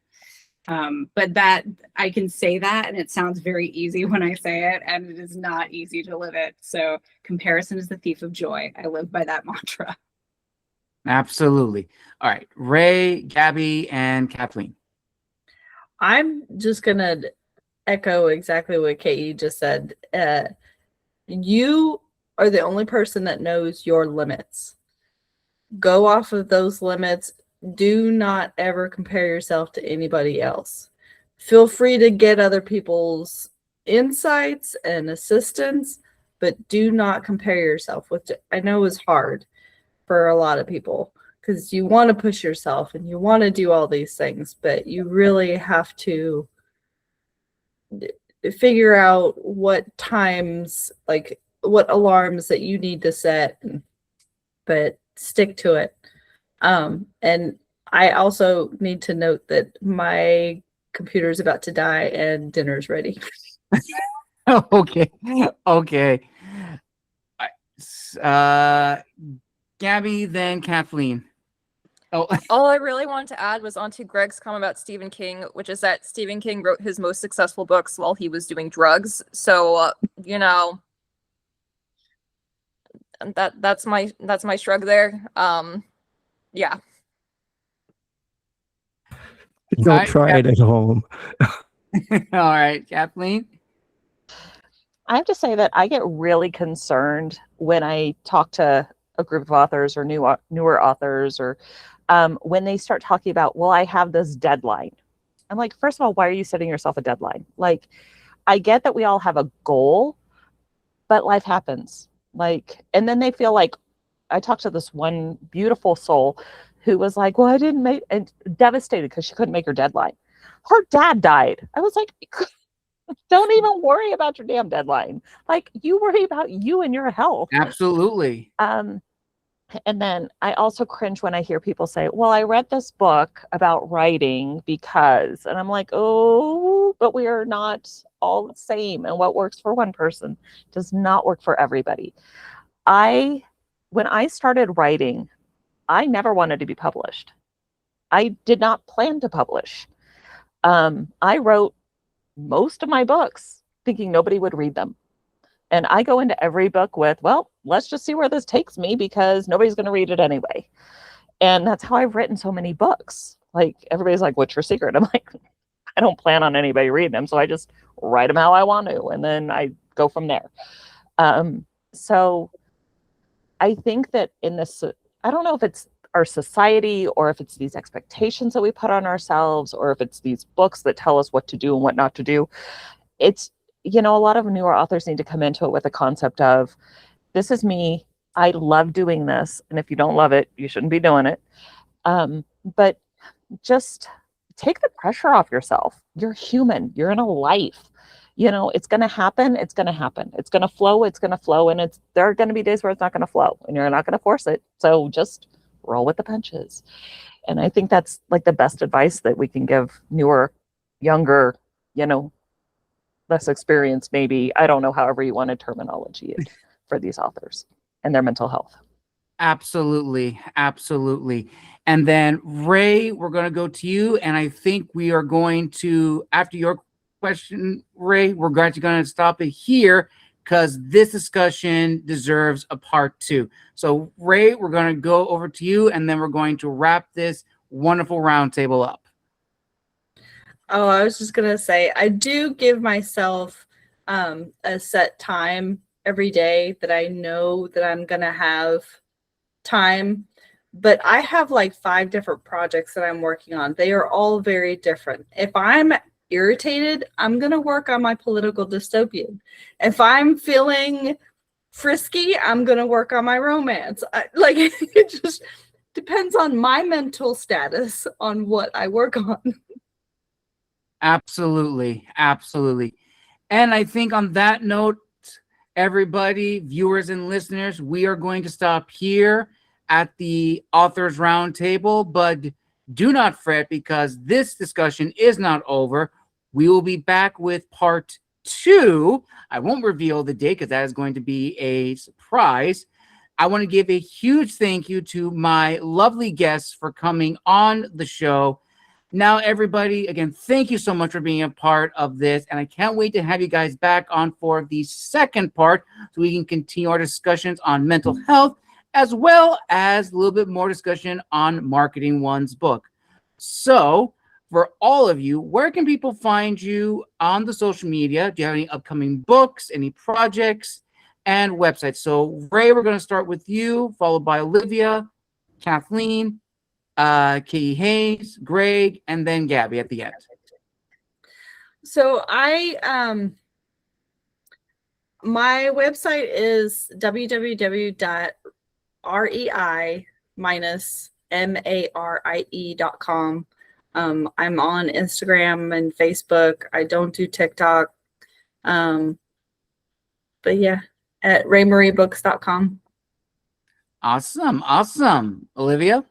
But that I can say that and it sounds very easy when I say it, and it is not easy to live it. So comparison is the thief of joy. I live by that mantra.
Absolutely. All right, Ray, Gabby, and Kathleen.
I'm just going to echo exactly what K.E. just said. You are the only person that knows your limits. Go off of those limits. Do not ever compare yourself to anybody else. Feel free to get other people's insights and assistance, but do not compare yourself, which I know is hard for a lot of people because you want to push yourself and you want to do all these things, but you really have to figure out what times, like what alarms that you need to set, but stick to it. And I also need to note that my computer is about to die and dinner's ready.
Okay. Gabby, then Kathleen. Oh,
All I really wanted to add was onto Gregg's comment about Stephen King, which is that Stephen King wrote his most successful books while he was doing drugs. So, that's my shrug there. Yeah.
Don't try it at home.
all right, Kathleen.
I have to say that I get really concerned when I talk to a group of authors or newer authors, or when they start talking about, well, I have this deadline. I'm like, first of all, why are you setting yourself a deadline? Like, I get that we all have a goal, but life happens. Like, and then they feel like, I talked to this one beautiful soul who was like, well, I didn't make, and devastated because she couldn't make her deadline. Her dad died. I was like, don't even worry about your damn deadline. Like, you worry about you and your health.
Absolutely.
And then I also cringe when I hear people say, well, I read this book about writing because, and I'm like, oh, but we are not all the same. And what works for one person does not work for everybody. When I started writing, I never wanted to be published. I did not plan to publish. I wrote most of my books thinking nobody would read them. And I go into every book with, well, let's just see where this takes me because nobody's going to read it anyway. And that's how I've written so many books. Like everybody's like, what's your secret? I'm like, I don't plan on anybody reading them. So I just write them how I want to. And then I go from there. So I think that in this, I don't know if it's our society or if it's these expectations that we put on ourselves or if it's these books that tell us what to do and what not to do. It's, a lot of newer authors need to come into it with a concept of, this is me. I love doing this. And if you don't love it, you shouldn't be doing it. But just take the pressure off yourself. You're human. You're in a life. It's going to happen. It's going to happen. It's going to flow. It's going to flow. And there are going to be days where it's not going to flow and you're not going to force it. So just roll with the punches. And I think that's like the best advice that we can give newer, younger, less experienced, maybe, I don't know, however you want to terminology it for these authors and their mental health.
Absolutely. Absolutely. And then Ray, we're going to go to you. And I think we are going to, after your question, Ray, we're actually going to stop it here because this discussion deserves a part 2. So Ray, we're going to go over to you and then we're going to wrap this wonderful roundtable up.
Oh, I was just going to say, I do give myself a set time every day that I know that I'm going to have time. But I have like 5 different projects that I'm working on. They are all very different. If I'm irritated, I'm going to work on my political dystopian. If I'm feeling frisky, I'm going to work on my romance. It just depends on my mental status on what I work on.
Absolutely. Absolutely. And I think on that note, everybody, viewers and listeners, we are going to stop here at the Authors Roundtable, but do not fret because this discussion is not over. We will be back with part 2. I won't reveal the date because that is going to be a surprise. I want to give a huge thank you to my lovely guests for coming on the show. Now, everybody, again, thank you so much for being a part of this. And I can't wait to have you guys back on for the second part so we can continue our discussions on mental health, as well as a little bit more discussion on marketing one's book. So for all of you, where can people find you on the social media? Do you have any upcoming books, any projects, and websites? So Ray, we're going to start with you, followed by Olivia, Kathleen, Katie Hayes, Greg, and then Gabby at the end.
So my website is www.rei-marie.com. I'm on Instagram and Facebook. I don't do TikTok. But yeah, at reimariebooks.com.
Awesome. Olivia?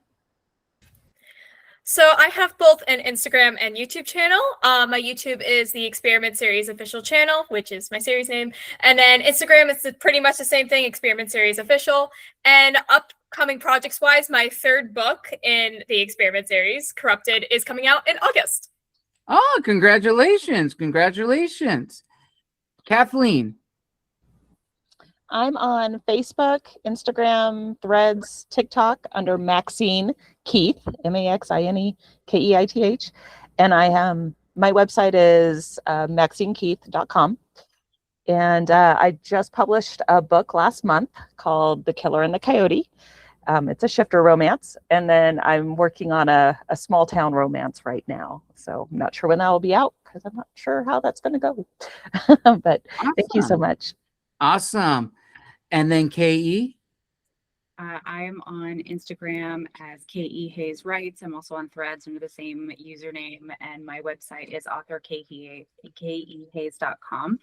So I have both an Instagram and YouTube channel. My YouTube is the Experiment Series official channel, which is my series name. And then Instagram is pretty much the same thing, Experiment Series official. And upcoming projects-wise, my 3rd book in the Experiment Series, Corrupted, is coming out in August.
Oh, congratulations. Kathleen?
I'm on Facebook, Instagram, Threads, TikTok under Maxine Keith, MAXINEKEITH. And my website is maxinekeith.com. And I just published a book last month called The Killer and the Coyote. It's a shifter romance. And then I'm working on a small town romance right now. So I'm not sure when that will be out because I'm not sure how that's going to go. But
Awesome.
Thank you so much.
Awesome. And then KE?
I'm on Instagram as KE Hayes Writes. I'm also on Threads under the same username, and my website is authorkehayes.com.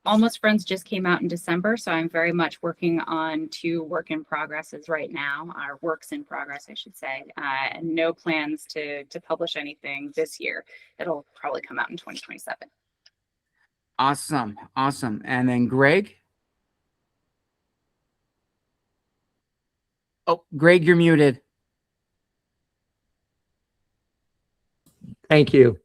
Almost Friends just came out in December, so I'm very much working on 2 work in progresses right now, or works in progress, I should say, and no plans to publish anything this year. It'll probably come out in 2027.
Awesome. Awesome. And then Greg? Oh, Greg, you're muted.
Thank you.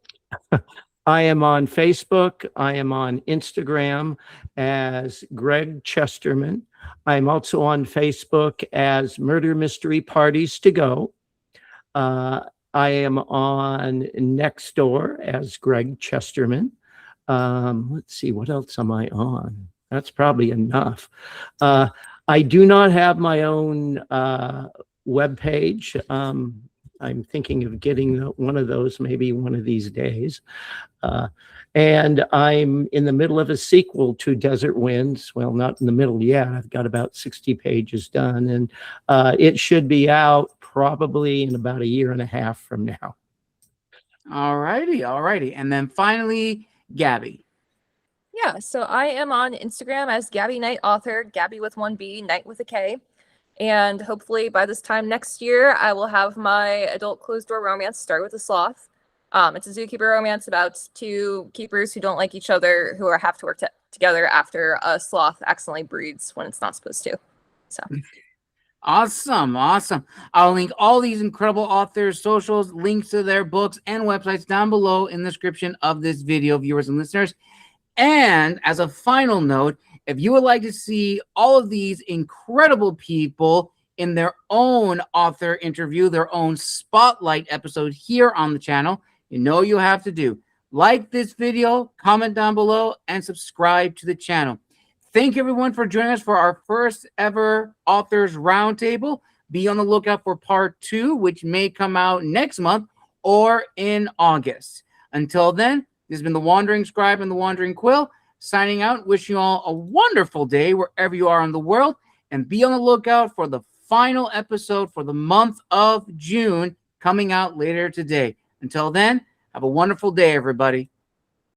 I am on Facebook. I am on Instagram as Gregg Chesterman. I'm also on Facebook as Murder Mystery Parties to Go. I am on Nextdoor as Gregg Chesterman. Let's see, what else am I on? That's probably enough. I do not have my own webpage. I'm thinking of getting one of those maybe one of these days. And I'm in the middle of a sequel to Desert Winds. Well, not in the middle yet. I've got about 60 pages done, and it should be out probably in about a year and a half from now.
All righty. All righty. And then finally, Gabby.
Yeah, so I am on Instagram as Gabby Knight Author, Gabby with 1 B, Knight with a K. And hopefully by this time next year, I will have my adult closed door romance, Start with a Sloth. It's a zookeeper romance about 2 keepers who don't like each other, who have to work together after a sloth accidentally breeds when it's not supposed to. So
Awesome. Awesome. I'll link all these incredible authors' socials, links to their books and websites down below in the description of this video, viewers and listeners. And as a final note, if you would like to see all of these incredible people in their own author interview, their own spotlight episode here on the channel, you know you have to do. Like this video, comment down below, and subscribe to the channel. Thank you, everyone, for joining us for our first ever Authors Roundtable. Be on the lookout for part 2, which may come out next month or in August. Until then, this has been the Wandering Scribe and the Wandering Quill, signing out. Wishing you all a wonderful day wherever you are in the world, and be on the lookout for the final episode for the month of June coming out later today. Until then, have a wonderful day, everybody.